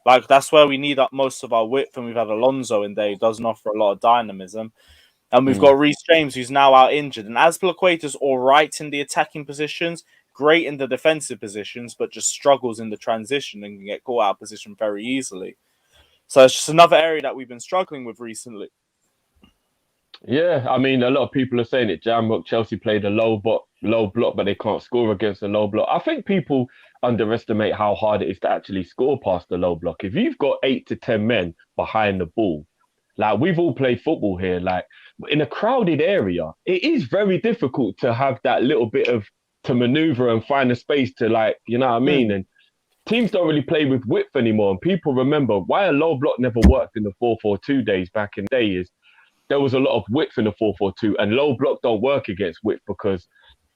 Like, that's where we need up most of our width, and we've had Alonso in there who doesn't offer a lot of dynamism. And we've got Reece James, who's now out injured. And Azpilicueta's all right in the attacking positions, great in the defensive positions, but just struggles in the transition and can get caught out of position very easily. So it's just another area that we've been struggling with recently. Yeah, I mean, a lot of people are saying it. Jamrock, Chelsea played a low block, but they can't score against a low block. I think people underestimate how hard it is to actually score past the low block. If you've got 8 to 10 men behind the ball, like, we've all played football here, like, in a crowded area, it is very difficult to have that little bit of to maneuver and find a space to, like, you know what I mean? And teams don't really play with width anymore. And people remember why a low block never worked in the 4-4-2 days back in the day is there was a lot of width in the 4-4-2, and low block don't work against width because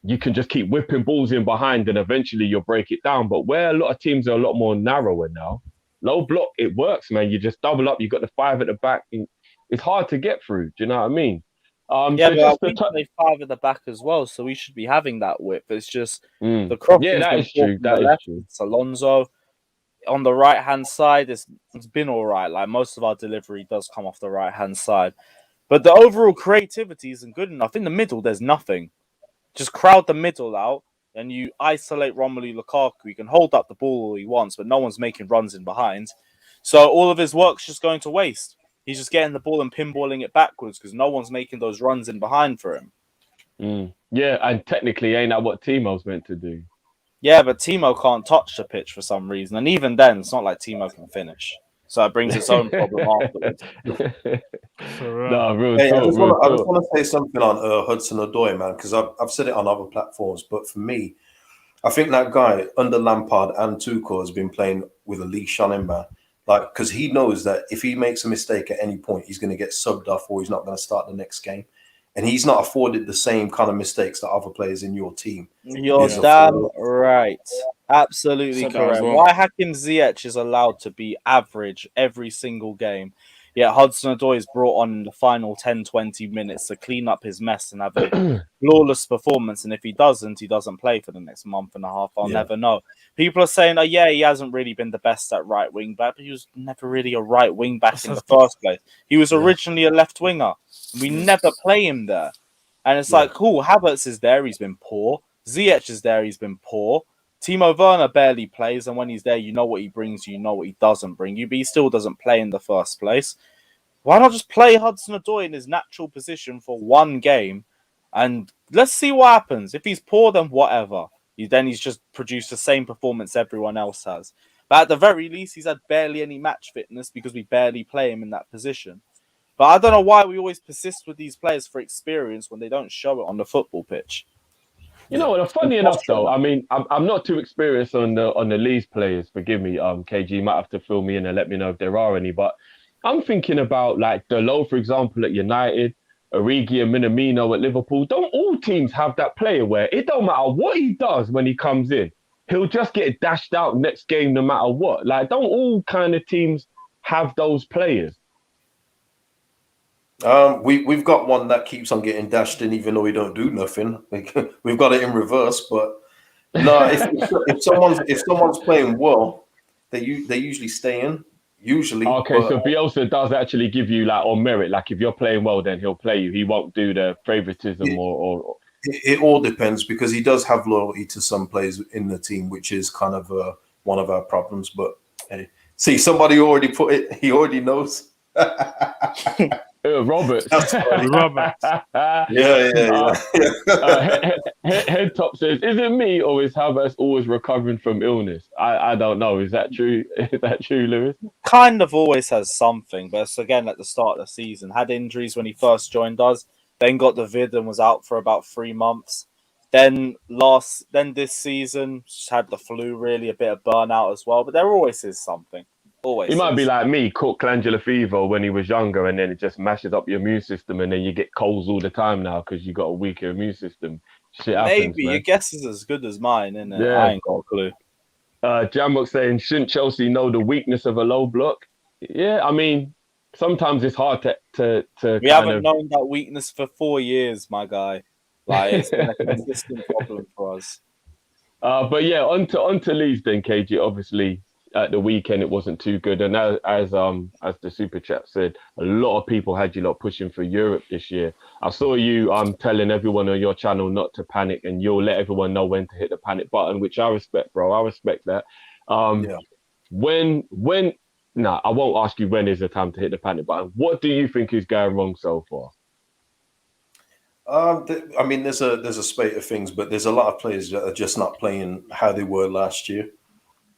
you can just keep whipping balls in behind and eventually you'll break it down. But where a lot of teams are a lot more narrower now, low block, it works, man. You just double up, you got the 5 at the back. It's hard to get through. Do you know what I mean? But we play 5 at the back as well, so we should be having that width. It's just the crossing. Yeah, that is true. That is true. It's Alonso. On the right-hand side, it's been all right. Like, most of our delivery does come off the right-hand side. But the overall creativity isn't good enough. In the middle, there's nothing. Just crowd the middle out, and you isolate Romelu Lukaku. He can hold up the ball all he wants, but no one's making runs in behind. So all of his work's just going to waste. He's just getting the ball and pinballing it backwards because no one's making those runs in behind for him. Yeah, and technically, ain't that what Timo's meant to do? Yeah, but Timo can't touch the pitch for some reason. And even then, it's not like Timo can finish. So it brings its own problem afterwards. No, real I talk. just want to say something on Hudson-Odoi, man, because I've said it on other platforms. But for me, I think that guy under Lampard and Tuchel has been playing with a leash on him, man. Like, because he knows that if he makes a mistake at any point, he's going to get subbed off or he's not going to start the next game. And he's not afforded the same kind of mistakes that other players in your team. You're damn right. Absolutely correct. Well. Why Hakim Ziyech is allowed to be average every single game, yet Hudson-Odoi is brought on in the final 10-20 minutes to clean up his mess and have a flawless performance. And if he doesn't play for the next month and a half. I'll never know. People are saying, oh, yeah, he hasn't really been the best at right wing back, but he was never really a right wing back in the first place. He was originally a left winger. We never play him there. And it's like, cool, Havertz is there, he's been poor. Ziyech is there, he's been poor. Timo Werner barely plays, and when he's there, you know what he brings you, know what he doesn't bring you, but he still doesn't play in the first place. Why not just play Hudson-Odoi in his natural position for one game, and let's see what happens. If he's poor, then whatever. Then he's just produced the same performance everyone else has. But at the very least, he's had barely any match fitness because we barely play him in that position. But I don't know why we always persist with these players for experience when they don't show it on the football pitch. You know, funny enough, though, I mean, I'm not too experienced on the Leeds players. Forgive me, KG, you might have to fill me in and let me know if there are any. But I'm thinking about, like, Delo, for example, at United, Origi and Minamino at Liverpool. Don't all teams have that player where it don't matter what he does when he comes in, he'll just get dashed out next game no matter what? Like, don't all kind of teams have those players? We've got one that keeps on getting dashed in, even though we don't do nothing. We've got it in reverse, but no. If someone's playing well, they usually stay in. Usually, okay. So Bielsa does actually give you like on merit. Like if you're playing well, then he'll play you. He won't do the favoritism or. It all depends because he does have loyalty to some players in the team, which is kind of one of our problems. But hey, see, somebody already put it. He already knows. Robert. Robert. Head Top says, is it me or is Havertz always recovering from illness? I don't know. Is that true? Is that true, Lewis? Kind of always has something, but it's again at the start of the season. Had injuries when he first joined us, then got the vid and was out for about 3 months. Then this season, just had the flu, really, a bit of burnout as well. But there always is something. Always. He might be like me, caught glandular fever when he was younger, and then it just mashes up your immune system, and then you get colds all the time now because you got a weaker immune system. Shit happens, maybe man. Your guess is as good as mine, isn't it? Yeah. I ain't got a clue. Jamrock saying, shouldn't Chelsea know the weakness of a low block? Yeah, I mean, sometimes it's hard to We haven't known that weakness for 4 years, my guy. Like, it's been a consistent problem for us. But yeah, on to Leeds then, KG. Obviously, at the weekend it wasn't too good, and as the super chat said, a lot of people had you lot pushing for Europe this year. I saw you telling everyone on your channel not to panic, and you'll let everyone know when to hit the panic button, which I respect, bro. I respect that. When I won't ask you when is the time to hit the panic button. What do you think is going wrong so far? I mean, there's a spate of things, but there's a lot of players that are just not playing how they were last year.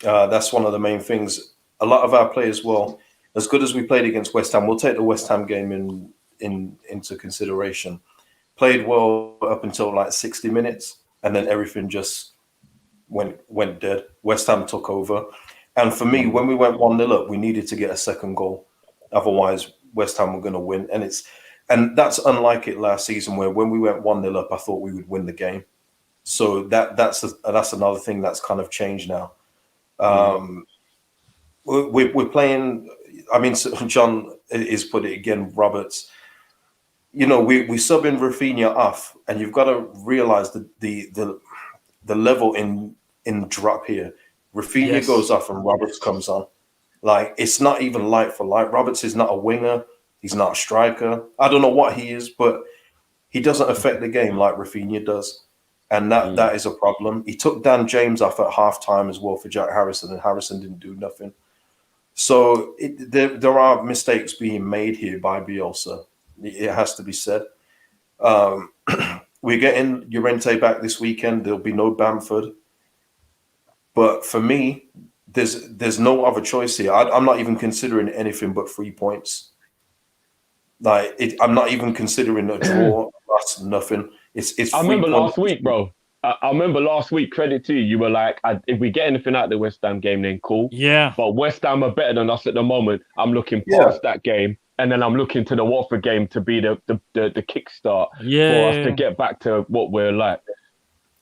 That's one of the main things. A lot of our players, well, as good as we played against West Ham, we'll take the West Ham game into consideration. Played well up until like 60 minutes, and then everything just went dead. West Ham took over. And for me, when we went 1-0 up, we needed to get a second goal. Otherwise, West Ham were going to win. And that's unlike it last season, where when we went 1-0 up, I thought we would win the game. So that's another thing that's kind of changed now. We're playing. I mean, John is put it again. Roberts. You know, we sub in Rafinha off, and you've got to realize the level in drop here. Rafinha goes off and Roberts comes on. Like, it's not even light for light. Roberts is not a winger. He's not a striker. I don't know what he is, but he doesn't affect the game like Rafinha does. And that is a problem. He took Dan James off at halftime as well for Jack Harrison, and Harrison didn't do nothing. So there are mistakes being made here by Bielsa. It has to be said. We're getting Llorente back this weekend. There'll be no Bamford. But for me, there's no other choice here. I'm not even considering anything but 3 points. I'm not even considering a draw. That's nothing. It's. I remember last week, bro. I remember last week, credit to you, you were like, if we get anything out of the West Ham game, then cool. Yeah. But West Ham are better than us at the moment. I'm looking past that game, and then I'm looking to the Watford game to be the kickstart for us to get back to what we're like.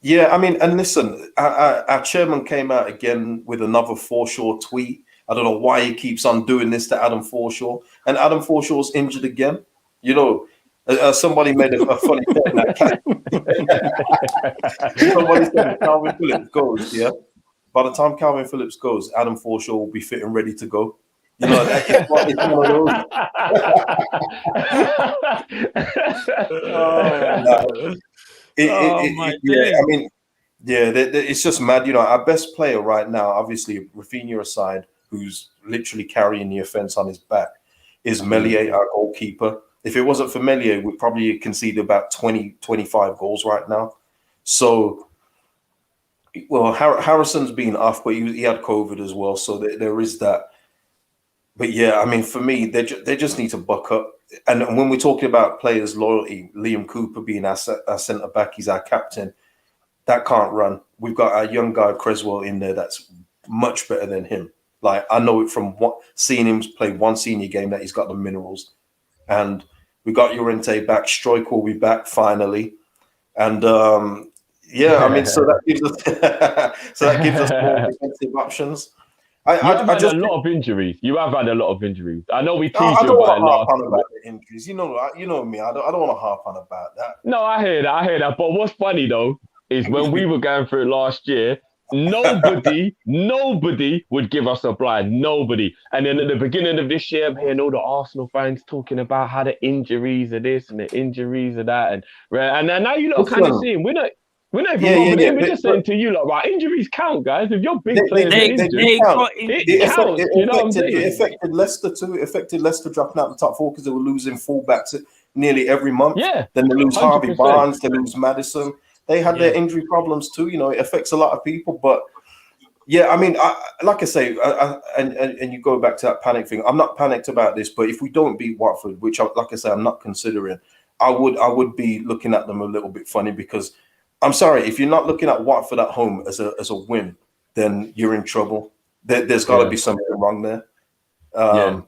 Yeah, I mean, and listen, our chairman came out again with another Forshaw tweet. I don't know why he keeps on doing this to Adam Forshaw. And Adam Forshaw's injured again. You know, somebody made a funny point that somebody said if Calvin Phillips goes, by the time Calvin Phillips goes, Adam Forshaw will be fit and ready to go. You know, it's one of those. It's just mad. You know, our best player right now, obviously, Rafinha aside, who's literally carrying the offense on his back, is Meslier, our goalkeeper. If it wasn't for Meslier, we'd probably concede about 20, 25 goals right now. So, well, Harrison's been off, but he had COVID as well. So there is that. But yeah, I mean, for me, they just need to buck up. And when we're talking about players' loyalty, Liam Cooper being our centre back, he's our captain. That can't run. We've got our young guy Creswell in there that's much better than him. Like, I know it from seeing him play one senior game that he's got the minerals. And we got Llorente back. Struijk will be back finally. And I mean, so that gives us more defensive options. You've had a lot of injuries. You have had a lot of injuries. I know we teased you about it. I don't want to harp on about the injuries. You know me. I don't want to harp on about that. No, I hear that. But what's funny though is when we were going through it last year, nobody would give us a blind. Nobody. And then at the beginning of this year, I'm hearing all the Arsenal fans talking about how the injuries are this and the injuries are that, and now you lot kind of seeing we're not even we're just saying to you, like, right, injuries count, guys. If you're big players, it counts. You know what I'm saying? It affected Leicester too. It affected Leicester dropping out the top four because they were losing fullbacks nearly every month. Yeah. Then they lose 100%. Harvey Barnes, they lose Maddison. They had their injury problems too. You know, it affects a lot of people. But yeah, I mean, like I say, and you go back to that panic thing. I'm not panicked about this, but if we don't beat Watford, which, like I say, I'm not considering, I would be looking at them a little bit funny because. I'm sorry, if you're not looking at Watford at home as a win, then you're in trouble. There's got to be something wrong there. 100%.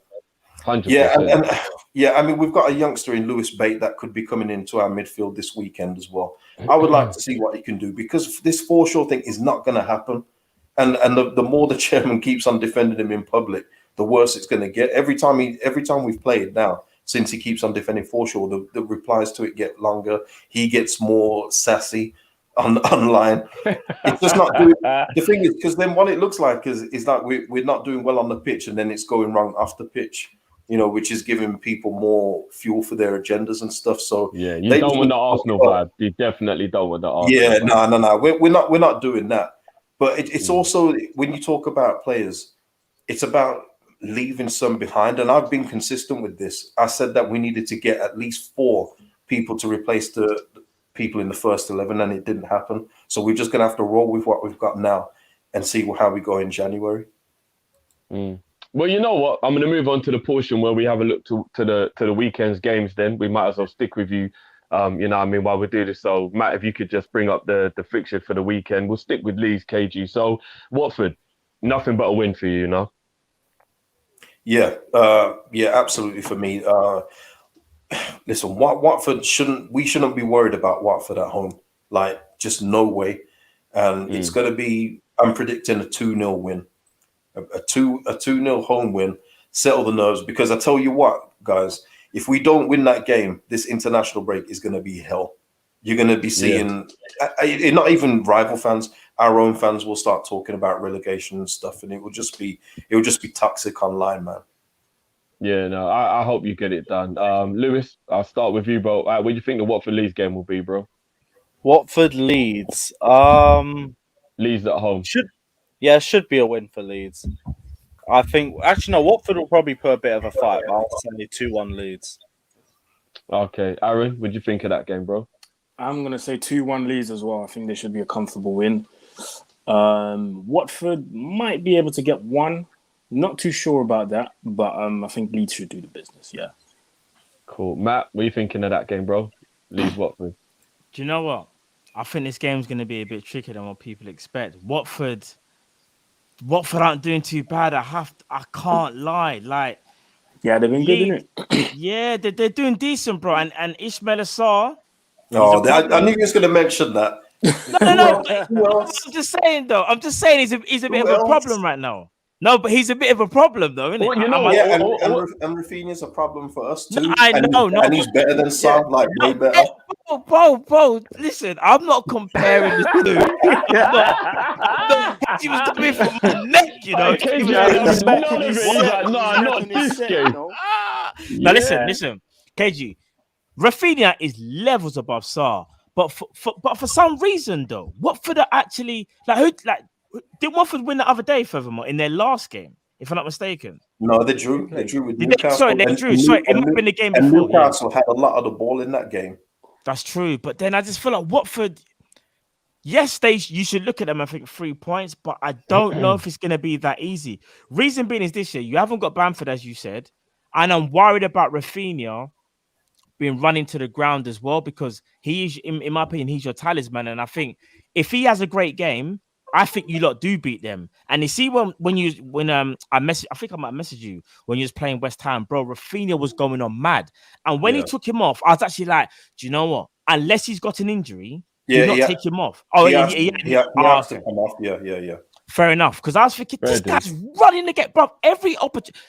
I mean, we've got a youngster in Lewis Bate that could be coming into our midfield this weekend as well. I would like to see what he can do because this Forshaw thing is not going to happen. And the more the chairman keeps on defending him in public, the worse it's going to get. Every time we've played now, since he keeps on defending Forshaw, the replies to it get longer. He gets more sassy online. It's just not doing. The thing is, because then what it looks like is like we're not doing well on the pitch, and then it's going wrong off the pitch. You know, which is giving people more fuel for their agendas and stuff. So yeah, you don't want the Arsenal vibe. You definitely don't want the Arsenal. Yeah, no. We're not doing that. But it's also when you talk about players, it's about leaving some behind, and I've been consistent with this. I said that we needed to get at least 4 people to replace the people in the first 11, and it didn't happen. So we're just going to have to roll with what we've got now and see how we go in January. Well, you know what? I'm going to move on to the portion where we have a look to the weekend's games. Then we might as well stick with you. You know what I mean, while we do this. So Matt, if you could just bring up the fixture for the weekend, we'll stick with Leeds, KG. So Watford, nothing but a win for you, you know. Yeah, absolutely for me. Listen, Watford shouldn't be worried about Watford at home. Like, just no way. And it's going to be, I'm predicting a 2-0 win. A 2-0 home win, settle the nerves. Because I tell you what, guys, if we don't win that game, this international break is going to be hell. You're going to be seeing, not even rival fans, our own fans will start talking about relegation and stuff, and it will just be toxic online, man. Yeah, no, I hope you get it done. Lewis, I'll start with you, bro. What do you think the Watford Leeds game will be, bro? Watford Leeds. Leeds at home. Should be a win for Leeds. I think, actually, no, Watford will probably put a bit of a fight, but I'll say 2-1 Leeds. Okay. Aaron, what do you think of that game, bro? I'm going to say 2-1 Leeds as well. I think they should be a comfortable win. Watford might be able to get 1. Not too sure about that, but I think Leeds should do the business, yeah. Cool. Matt, what are you thinking of that game, bro? Leeds Watford. Do you know what? I think this game's going to be a bit trickier than what people expect. Watford aren't doing too bad. I can't lie. Like, yeah, they've been good, innit? Yeah, they're doing decent, bro. And Ismaila Sarr. Oh, I knew you was going to mention that. No. I'm just saying, though. I'm just saying he's a bit of a problem right now. No, but he's a bit of a problem, though, isn't it? And Rafinha's a problem for us too. No, I know, and he's better than Sarr, like way better. Bro, listen, I'm not comparing the two. He was coming from my neck, you know. Not this game. Now listen, KG, Rafinha is levels above Sarr, but for some reason though, Watford are actually did Watford win the other day, furthermore, in their last game, if I'm not mistaken? No, they drew. They drew with Newcastle. They drew. Sorry, it might have been the game before. Newcastle had a lot of the ball in that game. That's true, but then I just feel like Watford. Yes, you should look at them. I think 3 points, but I don't know if it's going to be that easy. Reason being is this year you haven't got Bamford, as you said, and I'm worried about Rafinha being run into the ground as well, because he is, in my opinion, he's your talisman, and I think if he has a great game, I think you lot do beat them. And you see when I think I might message you when you was playing West Ham, bro. Rafinha was going on mad, and when he took him off, I was actually like, do you know what? Unless he's got an injury, do not take him off. Oh, he has to come off. Yeah. Fair enough, because I was thinking this guy's running to get, bro, every opportunity.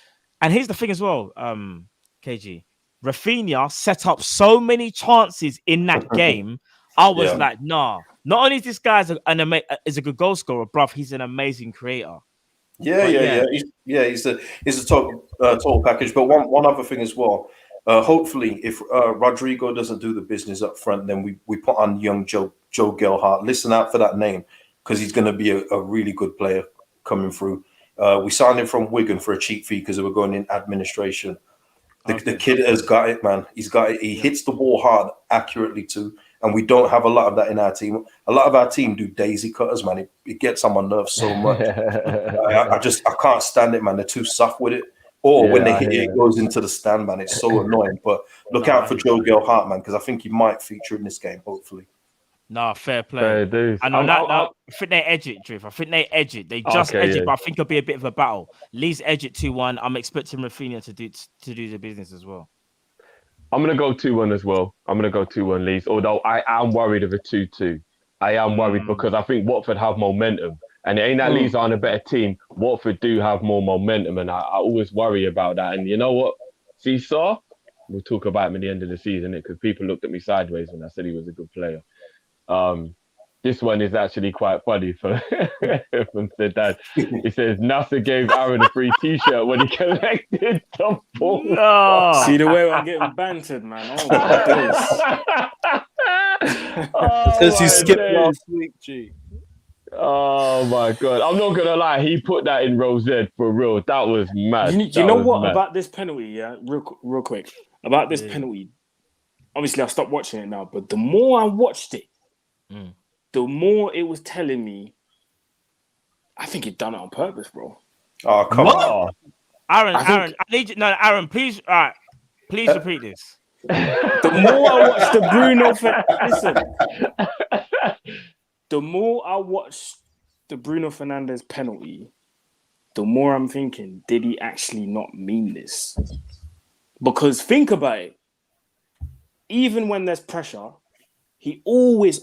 And here's the thing as well, KG. Rafinha set up so many chances in that game. I was like, nah. Not only is this guy is a good goal scorer, bruv, he's an amazing creator. Yeah. He's a total package. But one other thing as well. Hopefully, if Rodrigo doesn't do the business up front, then we put on young Joe Gelhardt. Listen out for that name, because he's going to be a really good player coming through. We signed him from Wigan for a cheap fee because they were going in administration. The kid has got it, man. He's got it. He hits the ball hard, accurately too. And we don't have a lot of that in our team. A lot of our team do daisy cutters, man. It gets on my nerves so much. I can't stand it, man. They're too soft with it. Or when they hit it goes into the stand, man. It's so annoying. But look out for Joe Gelhardt, man, because I think he might feature in this game, hopefully. No, fair play. And on that, I think they edge it, Drift. I think they edge it. They just edge it, but I think it'll be a bit of a battle. Leeds edge it 2-1. I'm expecting Rafinha to do the business as well. I'm going to go 2-1 as well. I'm going to go 2-1 Leeds, although I am worried of a 2-2. I am worried because I think Watford have momentum. And it ain't that Leeds aren't a better team. Watford do have more momentum, and I always worry about that. And you know what? See, Sarr, we'll talk about him at the end of the season, because people looked at me sideways when I said he was a good player. This one is actually quite funny from Zidane. He says, Nasser gave Aaron a free T-shirt when he collected the ball. Oh. See the way I'm getting bantered, man. Oh, my days. Since you skipped last week, G. Oh, my God. I'm not going to lie. He put that in Rosette for real. That was mad. You know what about this penalty, yeah? Real quick. About this penalty. Obviously, I stopped watching it now, but the more I watched it, the more it was telling me, I think he'd done it on purpose, bro. Oh, come on. Aaron, I need you. No, Aaron, please, please repeat this. The more I watched the Bruno... the more I watched the Bruno Fernandes penalty, the more I'm thinking, did he actually not mean this? Because think about it. Even when there's pressure, he always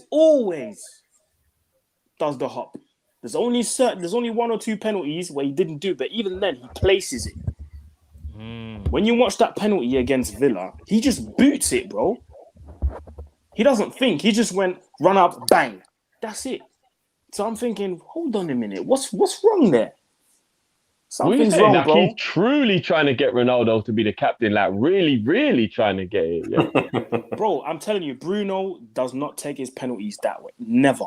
does the hop. There's only 1 or 2 penalties where he didn't do it, but even then he places it. When you watch that penalty against Villa, he just boots it, bro. He doesn't think. He just went run up, bang. That's it. So I'm thinking, hold on a minute, what's wrong there? Something's wrong, like, bro. He's truly trying to get Ronaldo to be the captain, like really, really trying to get it. Yeah. Bro, I'm telling you, Bruno does not take his penalties that way. Never.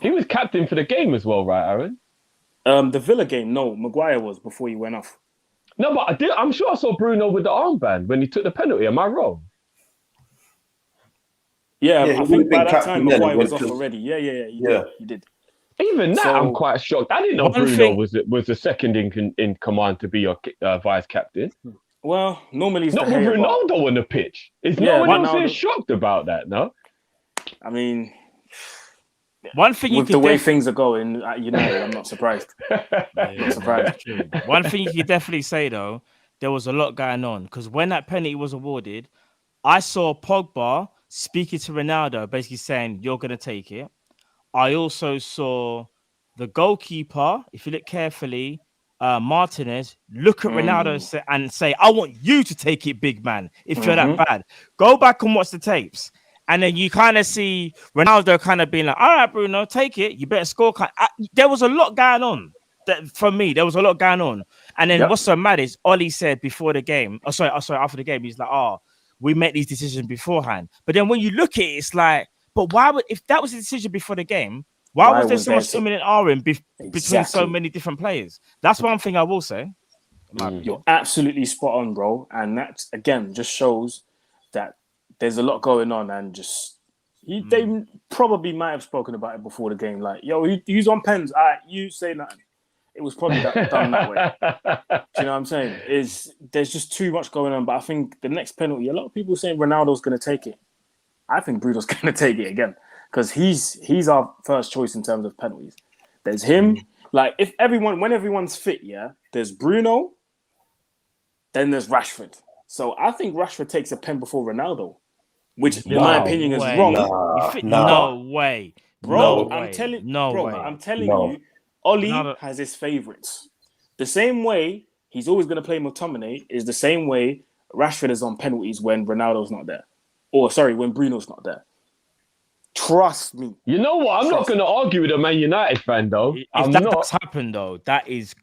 He was captain for the game as well, right, Aaron? The Villa game, no. Maguire was before he went off. No, but I'm sure I saw Bruno with the armband when he took the penalty. Am I wrong? Yeah, I think by that time Maguire was off already. Yeah. He did. Even that, I'm quite shocked. I didn't know Bruno was the second in command to be your vice captain. Well, normally it's not with Ronaldo on the pitch. Is no one else shocked about that? No. I mean, One thing with the way things are going at United, I'm not surprised. Not surprised. True. One thing you could definitely say though, there was a lot going on because when that penalty was awarded, I saw Pogba speaking to Ronaldo, basically saying, "You're going to take it." I also saw the goalkeeper, if you look carefully, Martinez, look at Ronaldo and say, "I want you to take it, big man, if you're that bad." Go back and watch the tapes. And then you kind of see Ronaldo kind of being like, "All right, Bruno, take it. You better score." There was a lot going on. For me, there was a lot going on. And then what's so mad is Ole said before the game, after the game, he's like, "Oh, we make these decisions beforehand." But then when you look at it, it's like, but why would, if that was the decision before the game, why was there so much imminent between so many different players? That's one thing I will say. You're absolutely spot on, bro. And that, again, just shows that there's a lot going on, and just they probably might have spoken about it before the game. Like, yo, who's on pens? All right, you say nothing. It was probably done that way. Do you know what I'm saying? There's just too much going on. But I think the next penalty, a lot of people saying Ronaldo's going to take it. I think Bruno's going to take it again because he's our first choice in terms of penalties. There's him. Like, when everyone's fit, there's Bruno, then there's Rashford. So I think Rashford takes a pen before Ronaldo, which in my opinion is wrong. No way. Bro, I'm telling you, Ole has his favourites. The same way he's always going to play McTominay is the same way Rashford is on penalties when Ronaldo's not there. When Bruno's not there. Trust me. You know what? I'm not going to argue with a Man United fan, though. If that's happened, though, that is...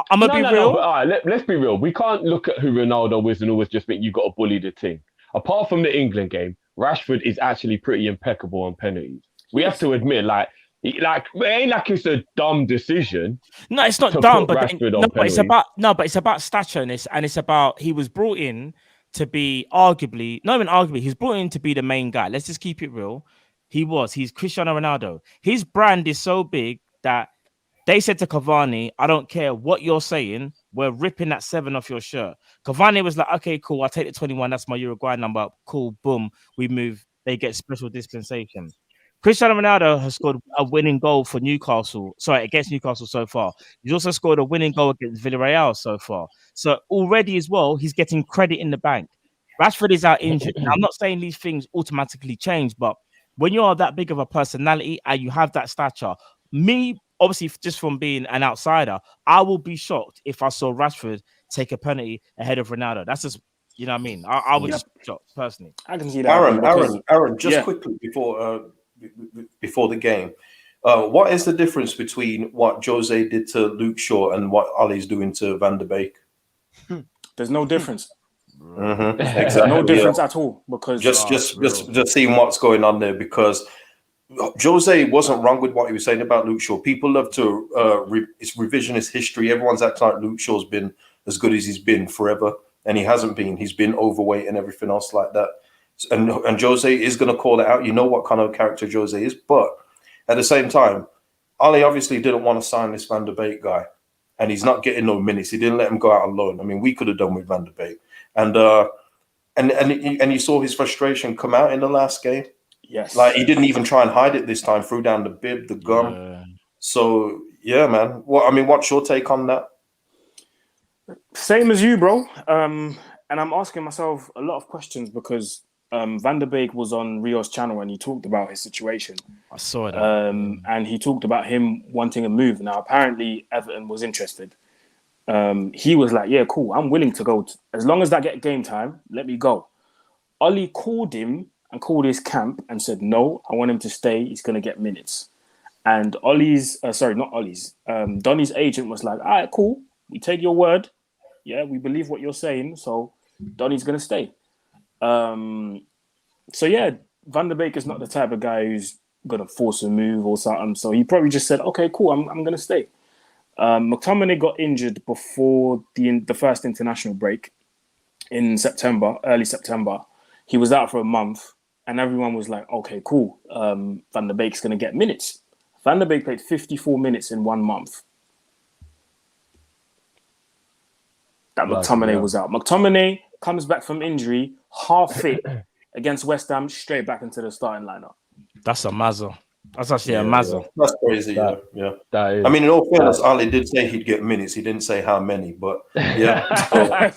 I'm going to be real. But, all right, let's be real. We can't look at who Ronaldo is and always just think you've got to bully the team. Apart from the England game, Rashford is actually pretty impeccable on penalties. We have to admit, it ain't like it's a dumb decision. No, it's not dumb, but it's about stature, and it's about he was brought in to be he's brought in to be the main guy. Let's just keep it real. He's Cristiano Ronaldo. His brand is so big that they said to Cavani, "I don't care what you're saying, we're ripping that 7 off your shirt." Cavani was like, "Okay, cool, I'll take the 21, that's my Uruguay number. Cool, boom, we move." They get special dispensation. Cristiano Ronaldo has scored a winning goal for against Newcastle so far. He's also scored a winning goal against Villarreal so far. So already as well, he's getting credit in the bank. Rashford is out injured. Now, I'm not saying these things automatically change, but when you are that big of a personality and you have that stature, me, obviously, just from being an outsider, I will be shocked if I saw Rashford take a penalty ahead of Ronaldo. That's just, you know what I mean? I would just be shocked, personally. I can see that. Aaron, just quickly before the game, what is the difference between what Jose did to Luke Shaw and what Ollie's doing to Van der Beek? There's no difference. Exactly. No difference at all, because just seeing what's going on there, because Jose wasn't wrong with what he was saying about Luke Shaw. People love to it's revisionist history. Everyone's acting like Luke Shaw's been as good as he's been forever, and he hasn't been. He's been overweight and everything else like that. And Jose is going to call it out. You know what kind of character Jose is, but at the same time, Ole obviously didn't want to sign this Van der Beek guy, and he's not getting no minutes. He didn't let him go out on loan. I mean, we could have done with Van der Beek, and you saw his frustration come out in the last game. Yes, like he didn't even try and hide it this time. Threw down the bib, the gum. Yeah. So yeah, man. What's your take on that? Same as you, bro. And I'm asking myself a lot of questions because Van der Beek was on Rio's channel and he talked about his situation. I saw it. And he talked about him wanting a move. Now, apparently, Everton was interested. He was like, "Yeah, cool. I'm willing to go. As long as I get game time, let me go." Ole called him and called his camp and said, "No, I want him to stay. He's going to get minutes." And Donny's agent was like, "All right, cool. We take your word. Yeah, we believe what you're saying. So Donny's going to stay." So yeah, Van der Beek is not the type of guy who's going to force a move or something. So he probably just said, "Okay, cool. I'm going to stay." McTominay got injured before the first international break in early September. He was out for a month, and everyone was like, "Okay, cool. Van der Beek's going to get minutes." Van der Beek played 54 minutes in 1 month. That McTominay was out. McTominay comes back from injury, half fit against West Ham, straight back into the starting lineup. That's a mazza. That's actually a mazza. That's crazy. That is, I mean, in all fairness, Ali did say he'd get minutes. He didn't say how many, but yeah. I'm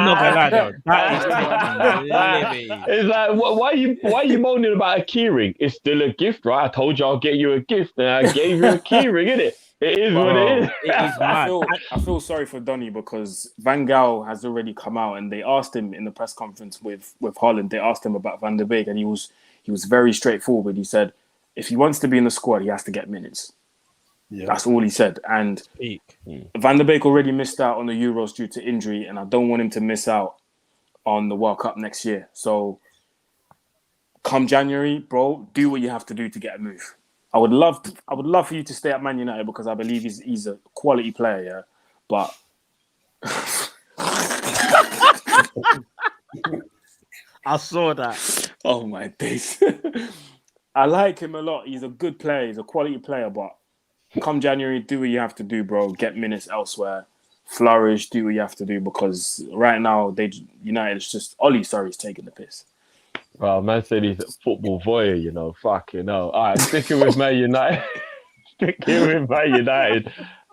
not gonna lie though. That is living. It's like, why are you moaning about a keyring? It's still a gift, right? I told you I'll get you a gift, and I gave you a keyring, innit? It is what it is. It is mad. I feel sorry for Donny because Van Gaal has already come out and they asked him in the press conference with Holland. They asked him about Van der Beek, and he was very straightforward. He said if he wants to be in the squad, he has to get minutes. Yeah. That's all he said. And Van der Beek already missed out on the Euros due to injury, and I don't want him to miss out on the World Cup next year. So come January, bro, do what you have to do to get a move. I would love for you to stay at Man United because I believe he's a quality player, yeah. But I saw that. Oh my days. I like him a lot. He's a good player. He's a quality player. But come January, do what you have to do, bro. Get minutes elsewhere. Flourish. Do what you have to do because right now United is just Ole Sarr is taking the piss. Well, man said he's a football voyeur, you know. Fucking hell. All right, sticking with Man United.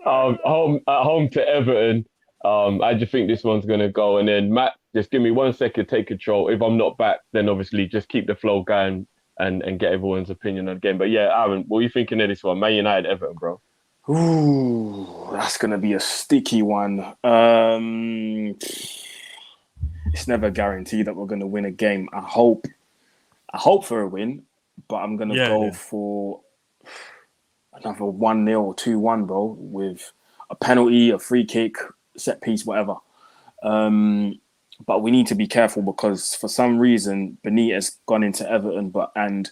Home to Everton. I just think this one's going to go. And then, Matt, just give me 1 second, take control. If I'm not back, then obviously just keep the flow going and get everyone's opinion on the game. But yeah, Aaron, what are you thinking of this one? Man United, Everton, bro. Ooh, that's going to be a sticky one. It's never guaranteed that we're going to win a game. I hope for a win, but I'm going to go for another 1-0 or 2-1, bro, with a penalty, a free kick, set piece, whatever. But we need to be careful because for some reason Benitez gone into Everton and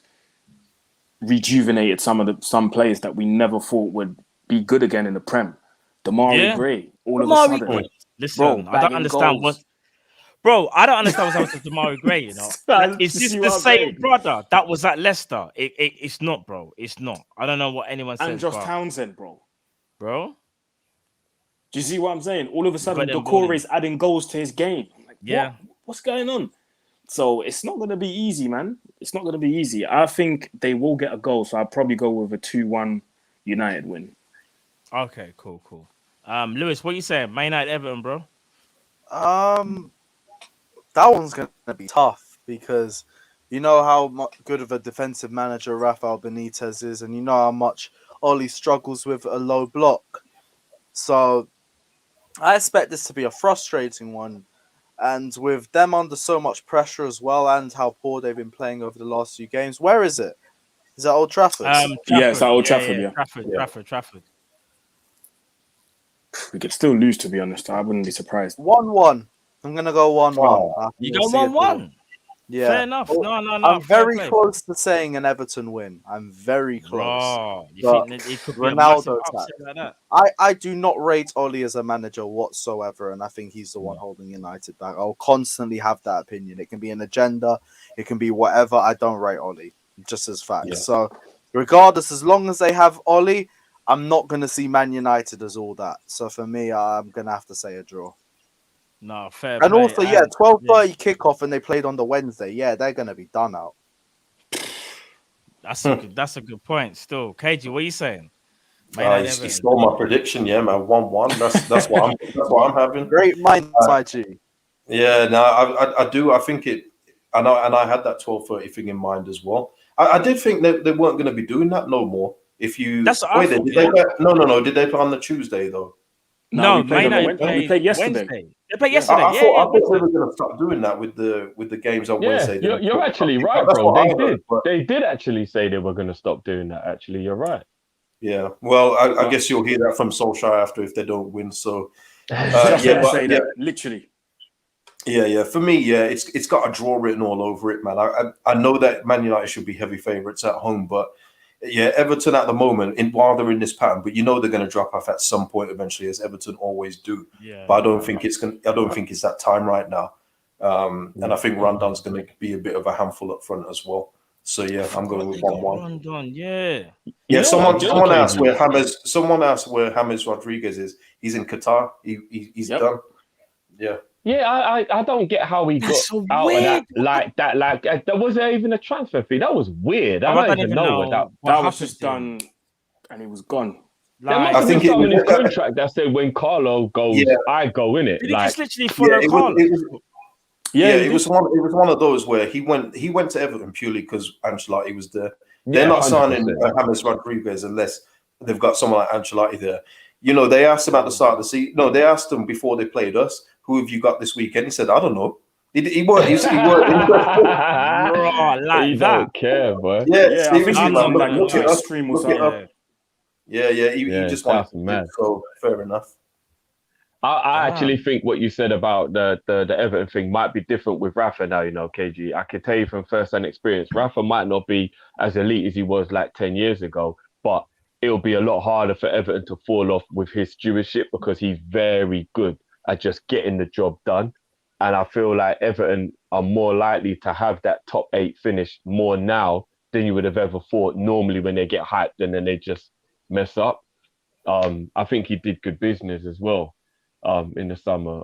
rejuvenated some players that we never thought would be good again in the Prem. Demarai Gray, all of a sudden. Listen, bro, I don't understand goals. I don't understand what's happening to Demarai Gray, you know. Is this the same brother that was at Leicester? It's not, bro. It's not. I don't know what anyone says. And Josh Townsend, bro. Bro? Do you see what I'm saying? All of a sudden, Doucouré is adding goals to his game. Like, what's going on? So it's not going to be easy, man. It's not going to be easy. I think they will get a goal, so I'll probably go with a 2-1 United win. Okay, cool. Lewis, what are you saying? Man United, Everton, bro? That one's going to be tough because you know how good of a defensive manager Rafael Benitez is, and you know how much Ole struggles with a low block. So I expect this to be a frustrating one. And with them under so much pressure as well, and how poor they've been playing over the last few games, where is it? Is that Old Trafford? Trafford. Yeah, it's at Old Trafford. Yeah. Trafford. We could still lose, to be honest. I wouldn't be surprised. 1-1. I'm gonna go 1-1. You go 1-1. Yeah, fair enough. No. I'm very close to saying an Everton win. I'm very close. Oh, you think that it could be Ronaldo a upset like that? I do not rate Ole as a manager whatsoever, and I think he's the one holding United back. I'll constantly have that opinion. It can be an agenda, it can be whatever. I don't rate Ole, just as facts. Yeah. So, regardless, as long as they have Ole, I'm not going to see Man United as all that. So for me, I'm going to have to say a draw. No, fair. And also, 12:30 kickoff, and they played on the Wednesday. Yeah, they're gonna be done out. That's a good point. Still, KG, what are you saying? You stole my prediction, yeah, man. 1-1. That's what I'm having. Great mind, my G. Yeah, no, I do. I think it. And I had that 12:30 thing in mind as well. I did think that they weren't going to be doing that no more. If you that's what I thought, no. Did they play on the Tuesday though? No, we played yesterday. Wednesday. They played yesterday. I thought they were going to start doing that with the games on Wednesday. You're actually right, bro. They did actually say they were going to stop doing that. Actually, you're right. Yeah. Well, I guess you'll hear that from Solskjaer after if they don't win. So literally. Yeah. For me, it's got a draw written all over it, man. I know that Man United should be heavy favourites at home, but. Yeah, Everton at the moment, while they're in this pattern, but you know they're going to drop off at some point eventually, as Everton always do. Yeah, but I don't think it's that time right now. And I think Rondon's going to be a bit of a handful up front as well. So yeah, I'm going with 1-1. Rondon, yeah. Someone asked where James Rodriguez is. He's in Qatar. He's done. Yeah. Yeah, I don't get how he got so out weird. of that like that. Like there wasn't even a transfer fee. That was weird. I don't even know what that. That was just done, and he was gone. There must have been something in his contract that said when Carlo goes, I go in it. Did like, he just literally follow Carlo? It was one of those where he went to Everton purely because Ancelotti was there. They're not 100%. Signing James Rodriguez unless they've got someone like Ancelotti there. You know, they asked him at the start of the season. No, they asked him before they played us, who have you got this weekend? He said, I don't know. He weren't. He don't care, boy. Yeah, I think he's on like a Twitch stream or something. Yeah, he just wanted to. So fair enough. I actually think what you said about the Everton thing might be different with Rafa now, you know, KG. I can tell you from first-hand experience, Rafa might not be as elite as he was like 10 years ago, but it'll be a lot harder for Everton to fall off with his stewardship because he's very good at just getting the job done. And I feel like Everton are more likely to have that top 8 finish more now than you would have ever thought normally when they get hyped and then they just mess up. I think he did good business as well. In the summer.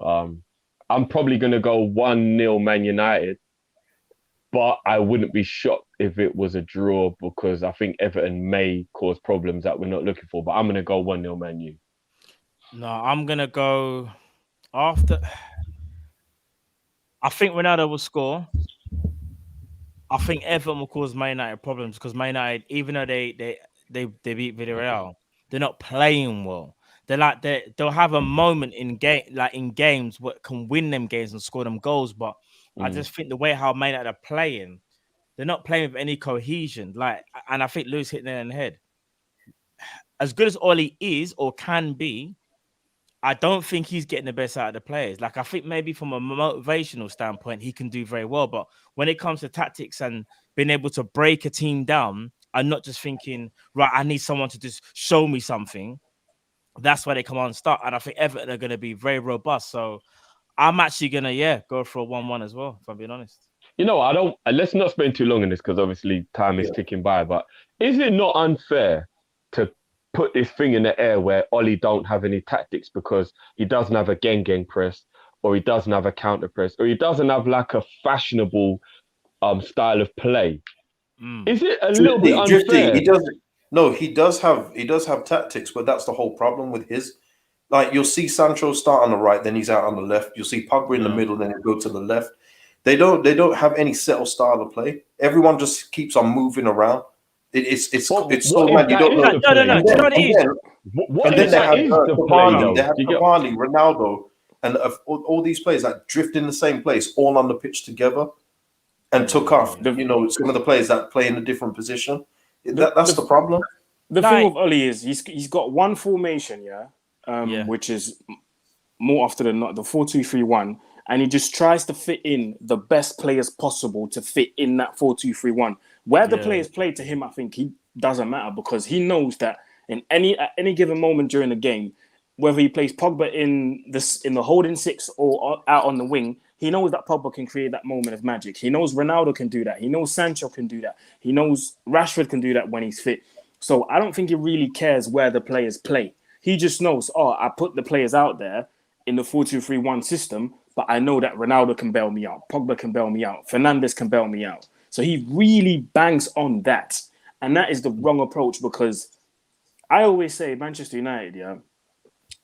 I'm probably going to go 1-0 Man United, but I wouldn't be shocked if it was a draw because I think Everton may cause problems that we're not looking for, but I'm going to go 1-0 Man U. No, I'm going to go after... I think Ronaldo will score. I think Everton will cause Man United problems because Man United, even though they beat Villarreal, they're not playing well. They'll have a moment in games what can win them games and score them goals, but I just think the way how Man United are playing, they're not playing with any cohesion. And I think Lewis hit it in the head. As good as Ole is or can be, I don't think he's getting the best out of the players. Like I think maybe from a motivational standpoint, he can do very well, but when it comes to tactics and being able to break a team down, I'm not just thinking, right, I need someone to just show me something. That's why they come on and start. And I think Everton are going to be very robust. So I'm actually going to, go for a 1-1 as well, if I'm being honest. You know, let's not spend too long on this because obviously time is ticking by. But is it not unfair to put this thing in the air where Ole don't have any tactics because he doesn't have a gang press or he doesn't have a counter press or he doesn't have like a fashionable style of play? Is it a little bit unfair? No, he does have tactics, but that's the whole problem with his. Like you'll see Sancho start on the right, then he's out on the left. You'll see Pogba in the middle, then he'll go to the left. They don't have any settled style of play. Everyone just keeps on moving around. It's so mad. You don't know. What is the Cavani, they have Cavani, Ronaldo, and all these players that drift in the same place, all on the pitch together, and took off. You know, some of the players that play in a different position. That's the problem. The thing with Ole is he's got one formation, which is more often than not the 4-2-3-1, and he just tries to fit in the best players possible to fit in that 4-2-3-1. Where the players play to him, I think he doesn't matter because he knows that at any given moment during the game, whether he plays Pogba in the holding six or out on the wing, he knows that Pogba can create that moment of magic. He knows Ronaldo can do that. He knows Sancho can do that. He knows Rashford can do that when he's fit. So I don't think he really cares where the players play. He just knows, I put the players out there in the 4-2-3-1 system, but I know that Ronaldo can bail me out. Pogba can bail me out. Fernandes can bail me out. So he really banks on that. And that is the wrong approach because I always say Manchester United,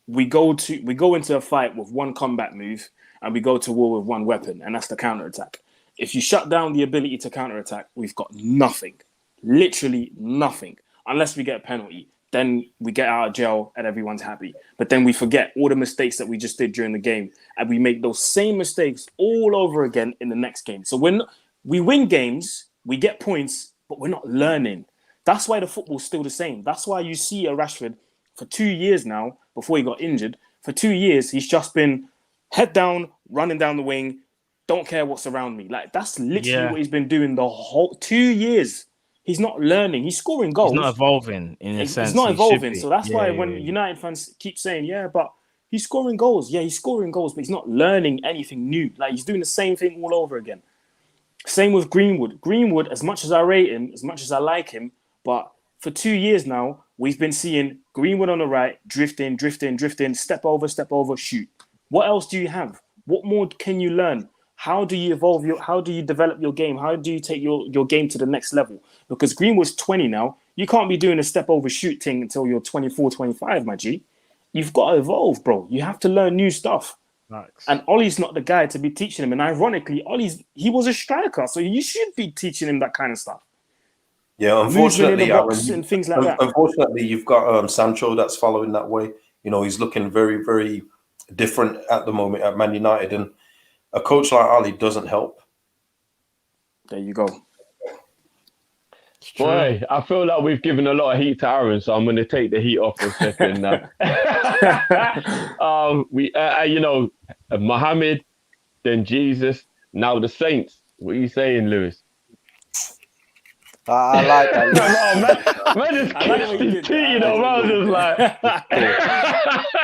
we go into a fight with one combat move and we go to war with one weapon, and that's the counter-attack. If you shut down the ability to counter-attack, we've got nothing. Literally nothing. Unless we get a penalty. Then we get out of jail and everyone's happy. But then we forget all the mistakes that we just did during the game. And we make those same mistakes all over again in the next game. So when we win games, we get points, but we're not learning. That's why the football's still the same. That's why you see a Rashford for 2 years now, before he got injured. For 2 years, he's just been head down, running down the wing, don't care what's around me. Like, that's literally what he's been doing the whole 2 years. He's not learning. He's scoring goals. He's not evolving in a sense. He's not evolving. So that's why when United fans keep saying, but he's scoring goals. Yeah, he's scoring goals, but he's not learning anything new. Like, he's doing the same thing all over again. Same with Greenwood. Greenwood, as much as I rate him, as much as I like him, but for 2 years now, we've been seeing Greenwood on the right, drifting, step over, shoot. What else do you have? What more can you learn? How do you evolve how do you develop your game? How do you take your game to the next level? Because Greenwood's 20 now. You can't be doing a step over shoot thing until you're 24, 25, my G. You've got to evolve, bro. You have to learn new stuff. Nice. And Ollie's not the guy to be teaching him. And ironically, he was a striker, so you should be teaching him that kind of stuff. Yeah, unfortunately, and things like that. Unfortunately, you've got Sancho that's following that way. You know, he's looking very, very different at the moment at Man United, and a coach like Ali doesn't help. There you go. Boy, I feel like we've given a lot of heat to Aaron, so I'm going to take the heat off for a second now. Muhammad, then Jesus, now the Saints. What are you saying, Lewis? I like that. Man just kissed his teeth, you know, man was just like...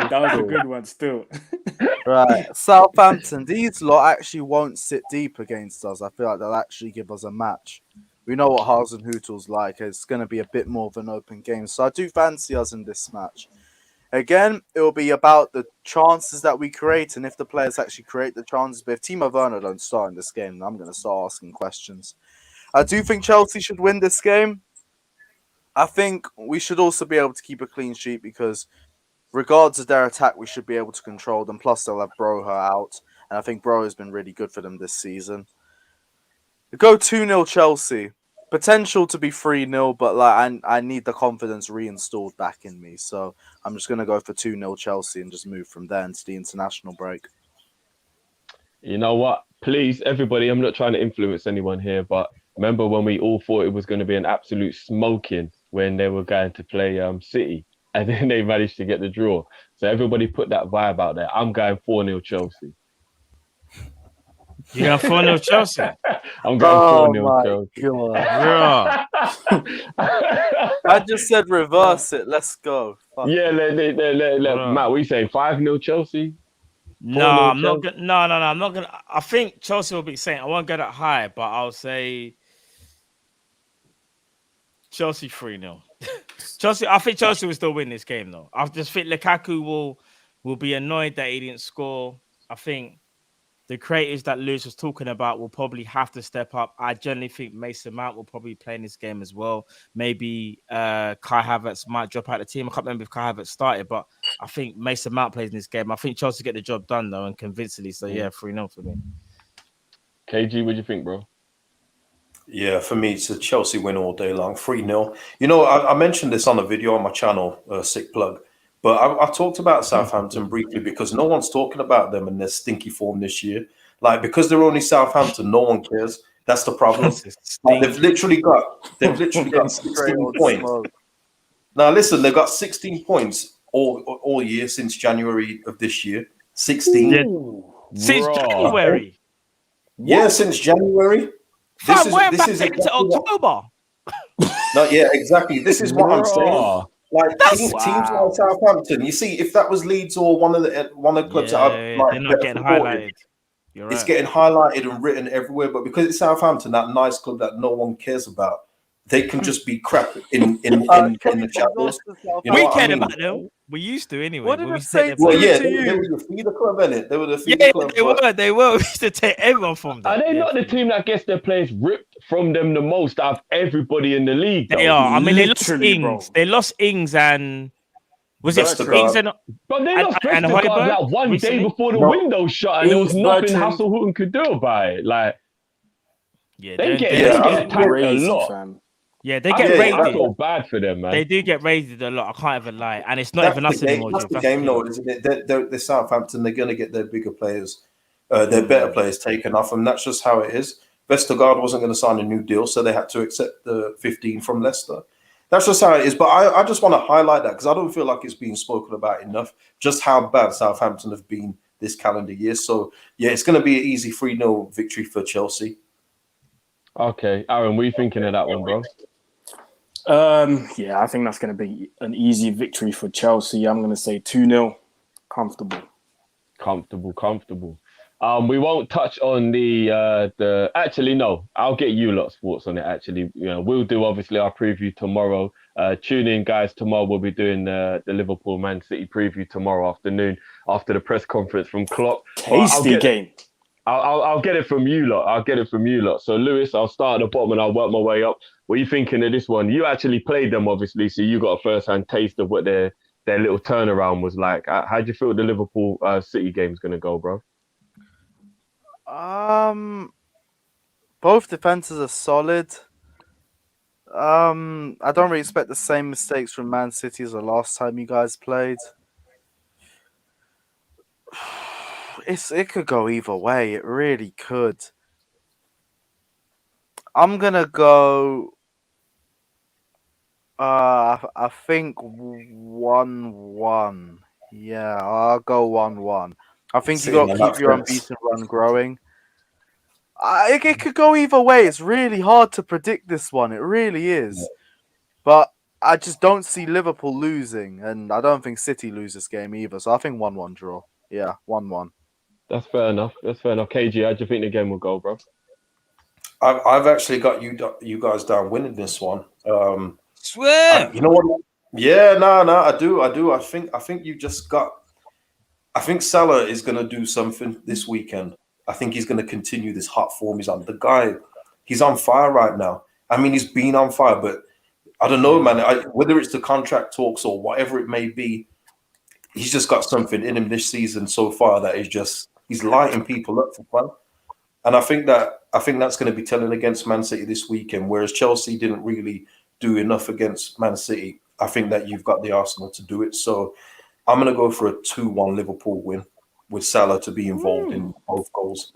That was a good one still. Right, Southampton, these lot actually won't sit deep against us. I feel like they'll actually give us a match. We know what Hasenhüttl's like. It's going to be a bit more of an open game. So I do fancy us in this match. Again, it will be about the chances that we create and if the players actually create the chances. But if Timo Werner don't start in this game, I'm going to start asking questions. I do think Chelsea should win this game. I think we should also be able to keep a clean sheet because regardless of their attack, we should be able to control them. Plus, they'll have Broha out. And I think Broha has been really good for them this season. Go 2-0 Chelsea. Potential to be 3-0, but like I need the confidence reinstalled back in me. So I'm just going to go for 2-0 Chelsea and just move from there into the international break. You know what? Please, everybody, I'm not trying to influence anyone here, but remember when we all thought it was going to be an absolute smoking when they were going to play City, and then they managed to get the draw. So everybody put that vibe out there. I'm going 4-0 Chelsea. You're going 4-0 Chelsea? I'm going 4-0 Chelsea. God. I just said reverse it. Let's go. Fuck. Yeah, let Matt, what are you saying? 5-0 Chelsea? No, I'm not gonna. No, I'm not gonna. I think Chelsea will be saying I won't go that high, but I'll say Chelsea 3-0. Chelsea. I think Chelsea will still win this game, though. I just think Lukaku will be annoyed that he didn't score. I think the creators that Lewis was talking about will probably have to step up. I generally think Mason Mount will probably play in this game as well. Maybe Kai Havertz might drop out of the team. I can't remember if Kai Havertz started, but I think Mason Mount plays in this game. I think Chelsea get the job done, though, and convincingly. So, yeah, 3-0 for me. KG, what do you think, bro? Yeah, for me, it's a Chelsea win all day long, 3-0. You know, I mentioned this on a video on my channel, sick plug. But I talked about Southampton briefly because no one's talking about them in their stinky form this year. Like, because they're only Southampton, no one cares. That's the problem. Like, they've literally got 16 points. Now, listen, they've got 16 points all year since January of this year. 16. Since January? Yeah, since January. This is exactly October. No, yeah, exactly. This is what I'm saying. Like teams like Southampton, you see, if that was Leeds or one of the clubs that are like, they're not getting highlighted. You're right. It's getting highlighted and written everywhere, but because it's Southampton, that nice club that no one cares about, they can just be crap in the shadows. You know we cared about them. We used to anyway. What did I say? Well, yeah, they were the feeder club, innit? They were the feeder club. They were. We used to take everyone from them. Are they not the team that gets their players ripped from them the most out of everybody in the league? They are. I mean, they lost Ings. Bro. They lost Ings and... Was it Ings and... But they lost Vestergaard like one day before the window shut and there was nothing Hasenhüttl could do about it. Like, they get attacked a lot. Yeah, they get raided. I feel bad for them, man. They do get raided a lot. I can't even lie. And it's not even us anymore. That's the game, though, isn't it? They're Southampton. They're going to get their bigger players, their better players taken off, and that's just how it is. Vestergaard wasn't going to sign a new deal, so they had to accept the 15 from Leicester. That's just how it is. But I just want to highlight that because I don't feel like it's being spoken about enough, just how bad Southampton have been this calendar year. So, yeah, it's going to be an easy 3-0 victory for Chelsea. Okay. Aaron, what are you thinking of that one, bro? Yeah, I think that's going to be an easy victory for Chelsea. I'm going to say 2-0. Comfortable. We won't touch on the. Actually, no. I'll get you lot's thoughts on it. Actually, we'll do obviously our preview tomorrow. Tune in, guys. Tomorrow we'll be doing the Liverpool Man City preview tomorrow afternoon after the press conference from Klopp. Tasty game. I'll get it from you lot. So Lewis, I'll start at the bottom and I'll work my way up. What are you thinking of this one? You actually played them, obviously, so you got a first-hand taste of what their little turnaround was like. How do you feel the Liverpool City game's going to go, bro? Both defenses are solid. I don't really expect the same mistakes from Man City as the last time you guys played. It could go either way. It really could. I'm gonna go. I think 1-1. Yeah, I'll go 1-1. I think you got to keep your unbeaten run growing. It could go either way. It's really hard to predict this one. It really is. Yeah. But I just don't see Liverpool losing, and I don't think City lose this game either. So I think 1-1 draw. Yeah, 1-1. That's fair enough. KG, how do you think the game will go, bro? I've actually got you guys down winning this one. Swear. You know what? Yeah, no, I do. I think you just got. I think Salah is going to do something this weekend. I think he's going to continue this hot form he's on. The guy, he's on fire right now. I mean, he's been on fire, but I don't know, man. Whether it's the contract talks or whatever it may be, he's just got something in him this season so far that is just he's lighting people up for fun. And I think that's going to be telling against Man City this weekend. Whereas Chelsea didn't really do enough against Man City, I think that you've got the Arsenal to do it. So I'm going to go for a 2-1 Liverpool win with Salah to be involved in both goals.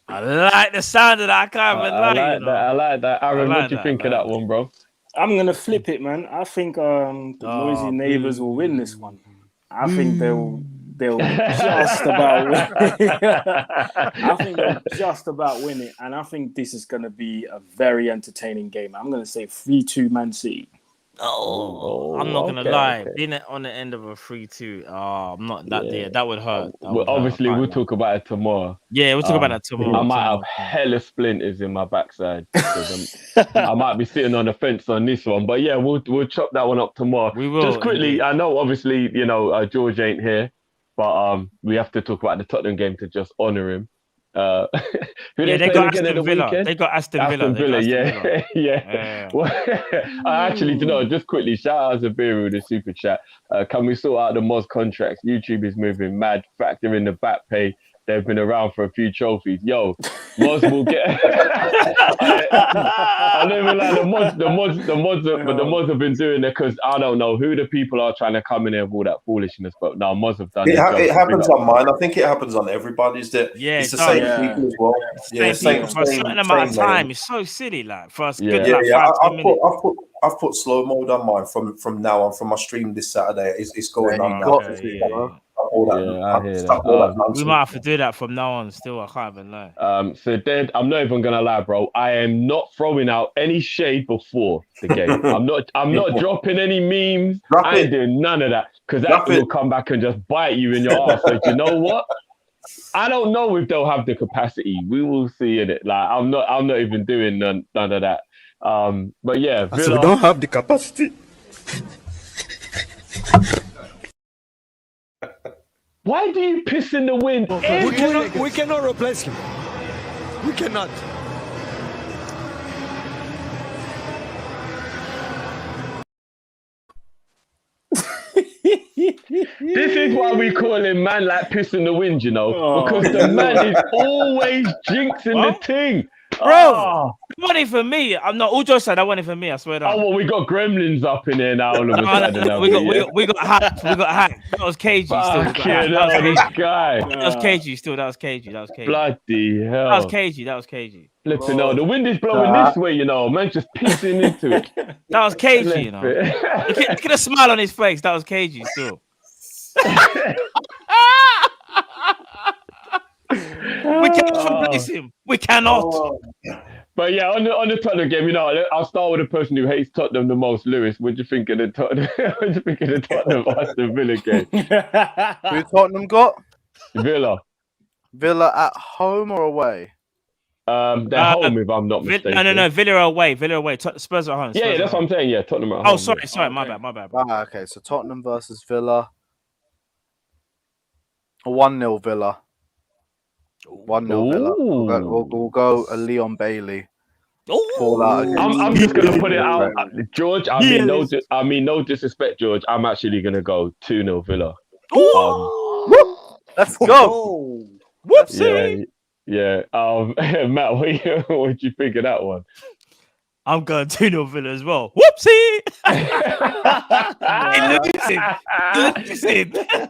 I like the sound of that. I can't even lie. I like that. Aaron, what do you think of that one, bro? I'm going to flip it, man. I think the noisy neighbours will win this one. I think they'll just about win. I think they'll just about win it. And I think this is going to be a very entertaining game. I'm going to say 3-2 Man City. I'm not gonna lie. Being on the end of a 3-2, I'm not that there. That would hurt. We'll talk about it tomorrow. Yeah, we'll talk about that tomorrow. I might have hella splinters in my backside. I might be sitting on the fence on this one, but yeah, we'll chop that one up tomorrow. We will. Just quickly, I know obviously George ain't here, but we have to talk about the Tottenham game to just honour him. They got Aston Villa. They got Aston Villa. Yeah. Well, actually, just quickly, shout out to Biru, the super chat. Can we sort out the Moz contracts? YouTube is moving mad. Factor in the back pay. They've been around for a few trophies. Yo, Moz will get. I don't even like the Moz have been doing it because I don't know who the people are trying to come in there with all that foolishness. But now Moz have done it. It happens on mine. I think it happens on everybody's. It's the same people as well. Same for a certain amount of time. It's so silly, like for us. I've put slow mode on mine from now on. From my stream this Saturday, it's going on now. I hear that. We might have to do that from now on. Still, I can't even lie. So Dead, I'm not even gonna lie, bro. I am not throwing out any shade before the game. I'm not dropping any memes. I ain't doing none of that because that will come back and just bite you in your ass. So you know what? I don't know if they'll have the capacity. We will see in it. Like I'm not even doing none of that. But yeah, Villa, so we don't have the capacity. Why do you piss in the wind? We cannot replace him. We cannot. This is why we call him man like piss in the wind, because the man is always jinxing the thing. Bro, that wasn't for me. I'm not. All jokes aside, that wasn't for me. I swear to God. Oh, well, we got gremlins up in here now. All of a sudden, we got hacked. We got hacked. That was KG. This guy. That was KG. Still, that was KG. Bloody hell. That was KG. Flipping out. The wind is blowing this way, man. Just pissing into it. That was KG, Look at the smile on his face. That was KG. Still. We cannot replace him. We cannot. But yeah, on the Tottenham game, I'll start with the person who hates Tottenham the most, Lewis. What do you think of the Tottenham? Aston Villa game? Who Tottenham got? Villa. Villa at home or away? They're home, if I'm not mistaken. No. Villa away. Spurs at home. Yeah, that's what I'm saying. Yeah, Tottenham at home. Oh, sorry. My bad. Okay, so Tottenham versus Villa. 1-0 Villa. 1-0 Villa. We'll go a Leon Bailey. I'm just gonna put it out, George. I mean, no disrespect, George. I'm actually gonna go 2-0 Villa. Let's go. Whoopsie. Yeah. Matt, what do you think of that one? I'm going 2-0 Villa as well. Whoopsie!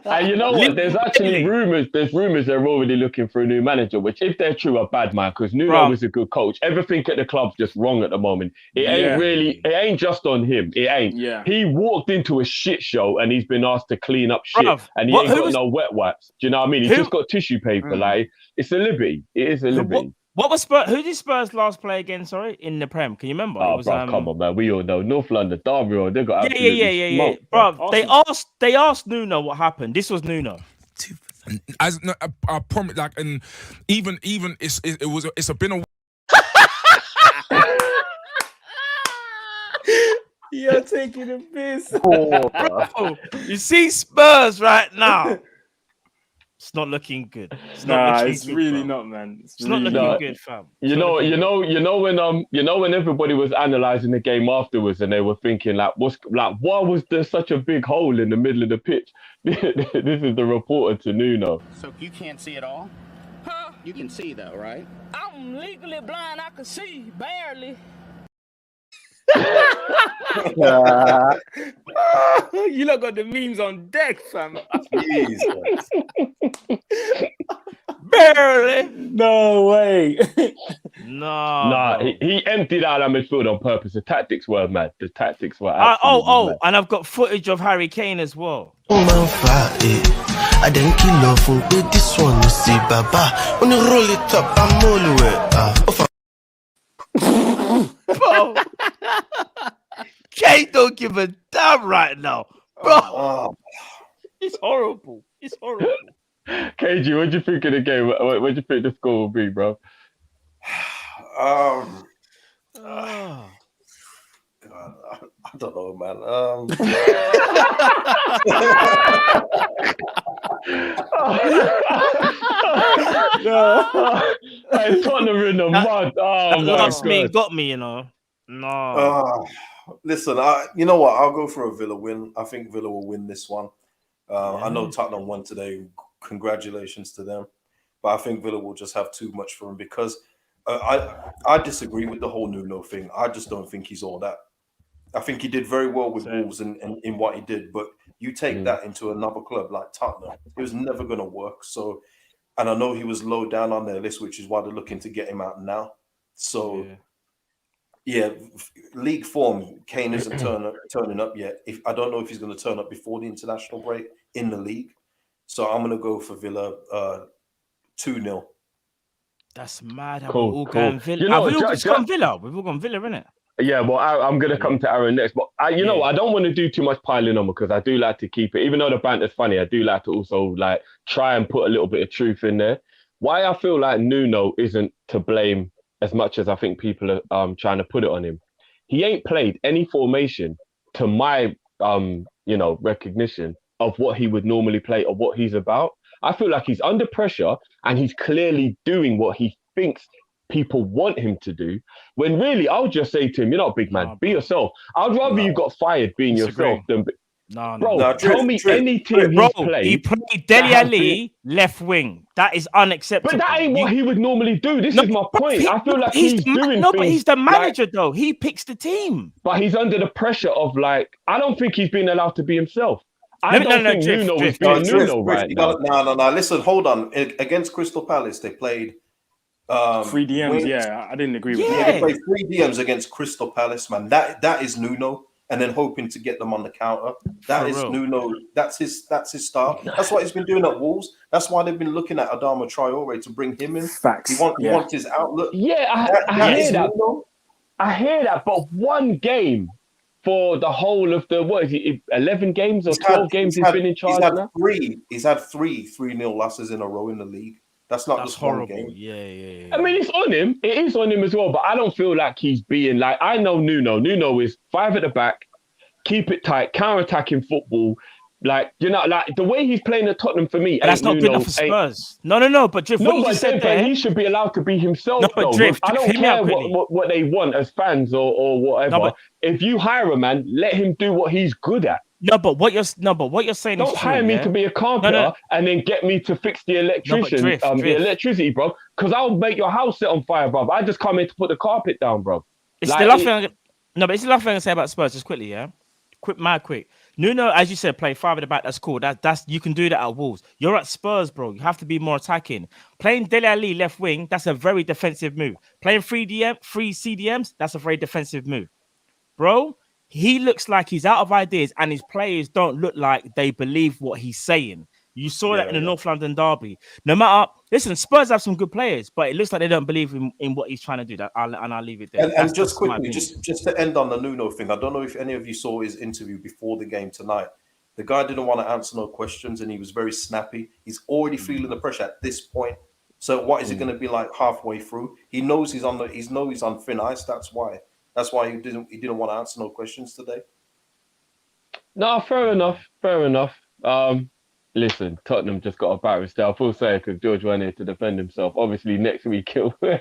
And you know what? There's actually rumours. There's rumours they're already looking for a new manager, which, if they're true, are bad, man. Because Nuno is a good coach. Everything at the club's just wrong at the moment. It ain't just on him. It ain't. Yeah. He walked into a shit show and he's been asked to clean up shit, and he ain't got no wet wipes. Do you know what I mean? He's just got tissue paper. Like, it's a libby. It is a libby. What was Spurs? Who did Spurs last play again? Sorry, in the Prem. Can you remember? Oh, bro, come on, man. We all know North London, Derby. They got absolutely smoked, bro. They asked Nuno what happened. This was Nuno. I promise, like, and even it's been a. You're taking a piss. Bro, you see Spurs right now. It's not looking good. It's really not, man. It's not looking good, fam. You know when everybody was analysing the game afterwards, and they were thinking why was there such a big hole in the middle of the pitch? This is the reporter to Nuno. So you can't see it all? Huh? You can see though, right? I'm legally blind. I can see barely. You lot got the memes on deck, fam. Jesus. Barely. No way. No. He emptied out that midfield on purpose. The tactics were mad. Mad. And I've got footage of Harry Kane as well. I didn't kill off with this one. You see, Baba. When you roll it up, I'm all the way. Bro, Kane don't give a damn right now, bro. It's horrible. KG, what do you think of the game? What do you think the score will be, bro? God, I don't know, man. Hey, Tottenham in the mud. Got me, you know. No. Listen, you know what? I'll go for a Villa win. I think Villa will win this one. I know Tottenham won today. Congratulations to them. But I think Villa will just have too much for him because I disagree with the whole Nuno thing. I just don't think he's all that. I think he did very well with Wolves in what he did, but you take that into another club like Tottenham, it was never going to work. So, and I know he was low down on their list, which is why they're looking to get him out now. So, league form, Kane isn't turning up yet. I don't know if he's going to turn up before the international break in the league. So I'm going to go for Villa 2-0. That's mad. Cool. Villa. We've all gone Villa, innit? Yeah, well, I'm going to come to Aaron next. But I don't want to do too much piling on because I do like to keep it. Even though the banter's funny, I do like to also try and put a little bit of truth in there. Why I feel like Nuno isn't to blame as much as I think people are trying to put it on him. He ain't played any formation to my recognition of what he would normally play or what he's about. I feel like he's under pressure and he's clearly doing what he thinks people want him to do, when really I'll just say to him, you're not a big man, be yourself. I'd rather you got fired being yourself than... Tell me any team he's played. He played Dele Alli left wing. That is unacceptable. But that ain't what he would normally do. This is my point. I feel like he's doing things... but he's the manager though. He picks the team. But he's under the pressure of I don't think he's been allowed to be himself. I don't think Nuno is being Nuno right now. No. Listen, hold on. Against Crystal Palace, they played... 3 DMs, I didn't agree with that. Yeah, they played 3 DMs against Crystal Palace, man. That is Nuno, and then hoping to get them on the counter. That is Nuno. That's his style. That's what he's been doing at Wolves. That's why they've been looking at Adama Traore to bring him in. Facts. He wants his outlook. Yeah, I hear that. I hear that, but one game for the whole of the 11 games or 12 games he's been in charge now? He's had three 3-0 losses in a row in the league. That's not That's just horrible. one game. Yeah. I mean, it's on him. It is on him as well. But I don't feel like he's being like. I know Nuno. Nuno is 5 at the back, keep it tight, counter-attacking football. Like, you know, like the way he's playing at Tottenham for me. But that's not good enough for Spurs. No. But Drift, what you just said there, he should be allowed to be himself. No, but Drift, I don't care what they want as fans or whatever. No, if you hire a man, let him do what he's good at. No, but what you're saying don't is true. Don't hire me to be a carpenter and then get me to fix the the electricity, bro. Because I'll make your house set on fire, bro. I just come in to put the carpet down, bro. It's the last thing. But it's the last thing I'm gonna say about Spurs. Just quickly, yeah. Quick. Nuno, as you said, play 5 at the back. That's cool. That's you can do that at Wolves. You're at Spurs, bro. You have to be more attacking. Playing Dele Alli left wing, that's a very defensive move. Playing 3 CDMs, that's a very defensive move, bro. He looks like he's out of ideas, and his players don't look like they believe what he's saying. You saw that in the North London derby. No matter, listen, Spurs have some good players, but it looks like they don't believe in what he's trying to do. I'll leave it there. And just quickly, just to end on the Nuno thing, I don't know if any of you saw his interview before the game tonight. The guy didn't want to answer no questions, and he was very snappy. He's already feeling the pressure at this point. So what is it going to be like halfway through? He knows he's on thin ice. That's why he didn't want to answer no questions today. No, fair enough. Listen, Tottenham just got embarrassed. I feel sorry because George went here to defend himself. Obviously, next week it'll be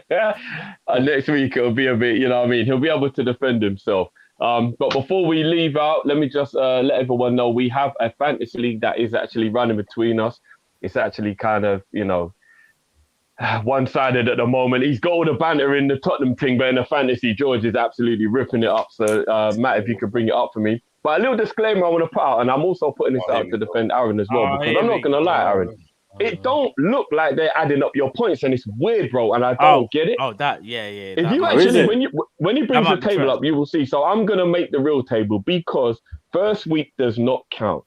a bit, you know what I mean? He'll be able to defend himself. But before we leave out, let me just let everyone know we have a fantasy league that is actually running between us. It's actually kind of, you know, one-sided at the moment. He's got all the banter in the Tottenham thing, but in the fantasy, George is absolutely ripping it up. So, Matt, if you could bring it up for me. But a little disclaimer I want to put out, and I'm also putting this out to defend Aaron as well, because I'm not going to lie, Aaron. It don't look like they're adding up your points, and it's weird, bro, and I don't get it. If you actually, when you bring the table up, you will see. So I'm going to make the real table because first week does not count.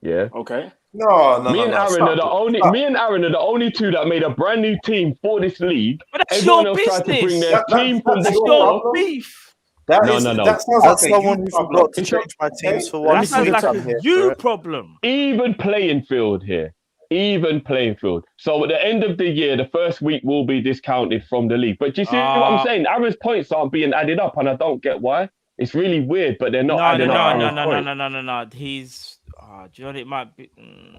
Yeah? Okay. No. Me and Aaron are the only two that made a brand new team for this league. But that's Everyone your else tried to bring business. their team from That's before. your beef. No. That sounds like someone who forgot to change my teams for one. That sounds like a problem. Even playing field here. So at the end of the year, the first week will be discounted from the league. But do you see what I'm saying? Aaron's points aren't being added up, and I don't get why. It's really weird, but they're not adding up. No. He's. Do you know what it might be?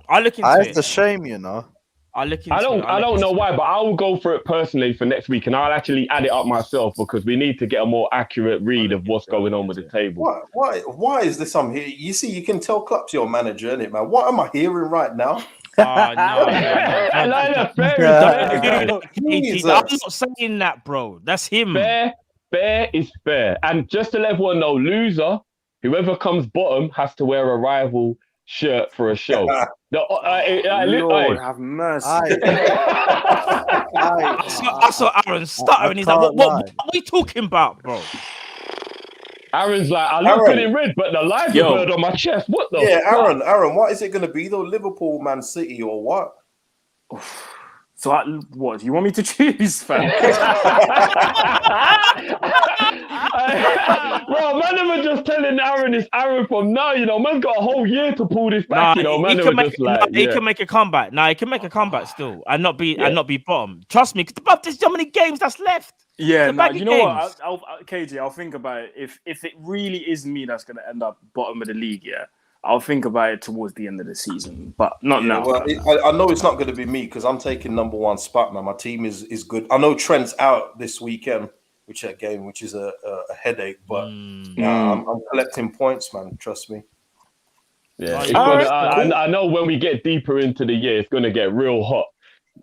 I'll look into it. It's a shame, you know. I don't know why, but I will go for it personally for next week, and I'll actually add it up myself because we need to get a more accurate read of what's going on with the table. Why is this I'm here? You see, you can tell Klopp's your manager, innit, man? What am I hearing right now? I'm not saying that, bro. That's him. Fair is fair. And just to let everyone know, loser, whoever comes bottom has to wear a rival shirt for a show. Lord have mercy. I saw Aaron stuttering. He's like, what are we talking about, bro? Aaron's like, I look good in red, but the live bird on my chest. What the fuck? Aaron, what is it going to be though? Liverpool, Man City, or what? So what? You want me to choose, fam? Bro, man, I'm just telling Aaron it's Aaron from now. You know, man's got a whole year to pull this back. You know, man, he can make a comeback. He can make a comeback still, and not be bottom. Trust me, because there's so many games that's left. Yeah, you know what? KJ, I'll think about it. If it really is me that's going to end up bottom of the league, I'll think about it towards the end of the season, but not now. Well, I know it's not going to be me because I'm taking number one spot, man. My team is good. I know Trent's out this weekend, which is a headache, but I'm collecting points, man. Trust me. Yeah, I know when we get deeper into the year, it's going to get real hot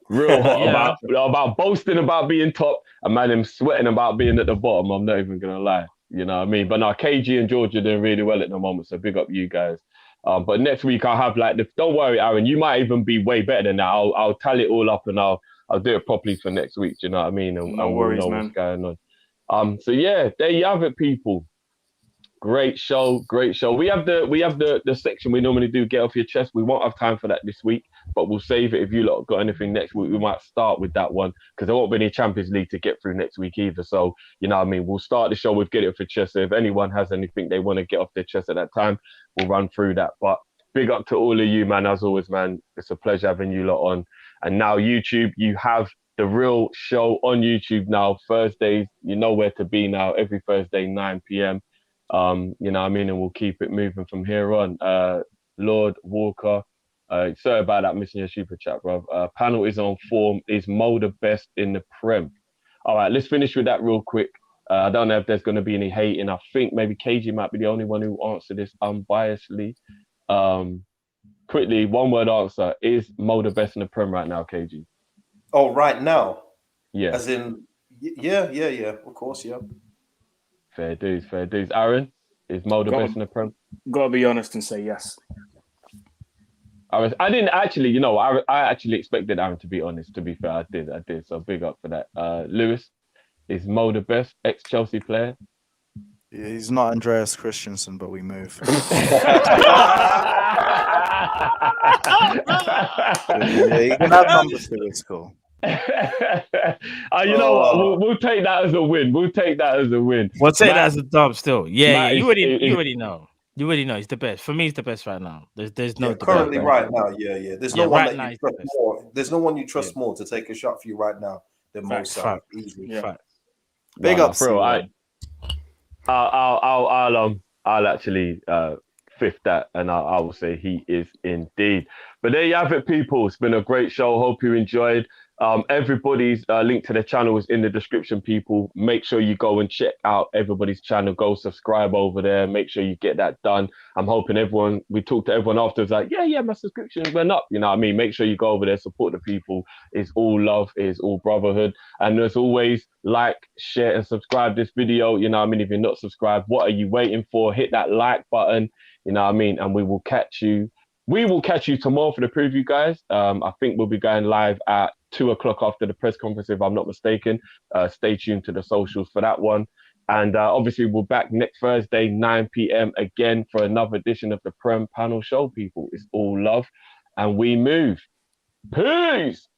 about boasting about being top, and man, I'm sweating about being at the bottom. I'm not even going to lie. You know what I mean? But now KG and George are doing really well at the moment, so big up you guys. But next week I'll have don't worry, Aaron, you might even be way better than that. I'll tally it all up and I'll do it properly for next week. Do you know what I mean? And no worries, we'll know man. what's going on. So yeah, there you have it, people. Great show. We have the section we normally do, get off your chest. We won't have time for that this week, but we'll save it. If you lot got anything next week, we might start with that one because there won't be any Champions League to get through next week either. So, you know what I mean? We'll start the show with get it off your chest. So if anyone has anything they want to get off their chest at that time, we'll run through that. But big up to all of you, man. As always, man, it's a pleasure having you lot on. And now YouTube, you have the real show on YouTube now. Thursdays, you know where to be now. Every Thursday, 9 p.m. You know what I mean? And we'll keep it moving from here on. Lord Walker, sorry about that, missing your super chat, bro. Panel is on form. Is Mo the best in the Prem? All right, let's finish with that real quick. I don't know if there's going to be any hating. I think maybe KG might be the only one who answered this unbiasedly. Quickly, one word answer. Is Mo the best in the Prem right now, KG? Oh, right now? Yeah. As in, yeah. Of course, yeah. Fair dues. Aaron, is Mo the best in the Prem? Gotta be honest and say yes. I didn't actually, you know, I actually expected Aaron to be honest, to be fair. I did. So big up for that. Lewis, is Mo the best ex-Chelsea player? Yeah, he's not Andreas Christensen, but we move. Yeah, you can have number 2, it's cool. You know what? We'll take that as a win. We'll take that as a dub still. Yeah, you already know. You already know he's the best. For me, he's the best right now. There's no currently right now. Yeah. There's no one that you trust more. There's no one you trust more to take a shot for you right now than Mo Salah. Easily. Yeah. Big up, bro. I'll actually fifth that, and I will say he is indeed. But there you have it, people. It's been a great show. Hope you enjoyed. Everybody's link to the channel is in the description, people. Make sure you go and check out everybody's channel. Go subscribe over there. Make sure you get that done. I'm hoping we talked to everyone afterwards like, yeah, my subscription went up. You know what I mean? Make sure you go over there, support the people. It's all love. It's all brotherhood. And as always, like, share, and subscribe this video. You know what I mean? If you're not subscribed, what are you waiting for? Hit that like button. You know what I mean? And we will catch you tomorrow for the preview, guys. I think we'll be going live at 2:00 after the press conference, if I'm not mistaken. Stay tuned to the socials for that one. And obviously, we're back next Thursday, 9 p.m. again for another edition of the Prem Panel Show, people. It's all love, and we move. Peace!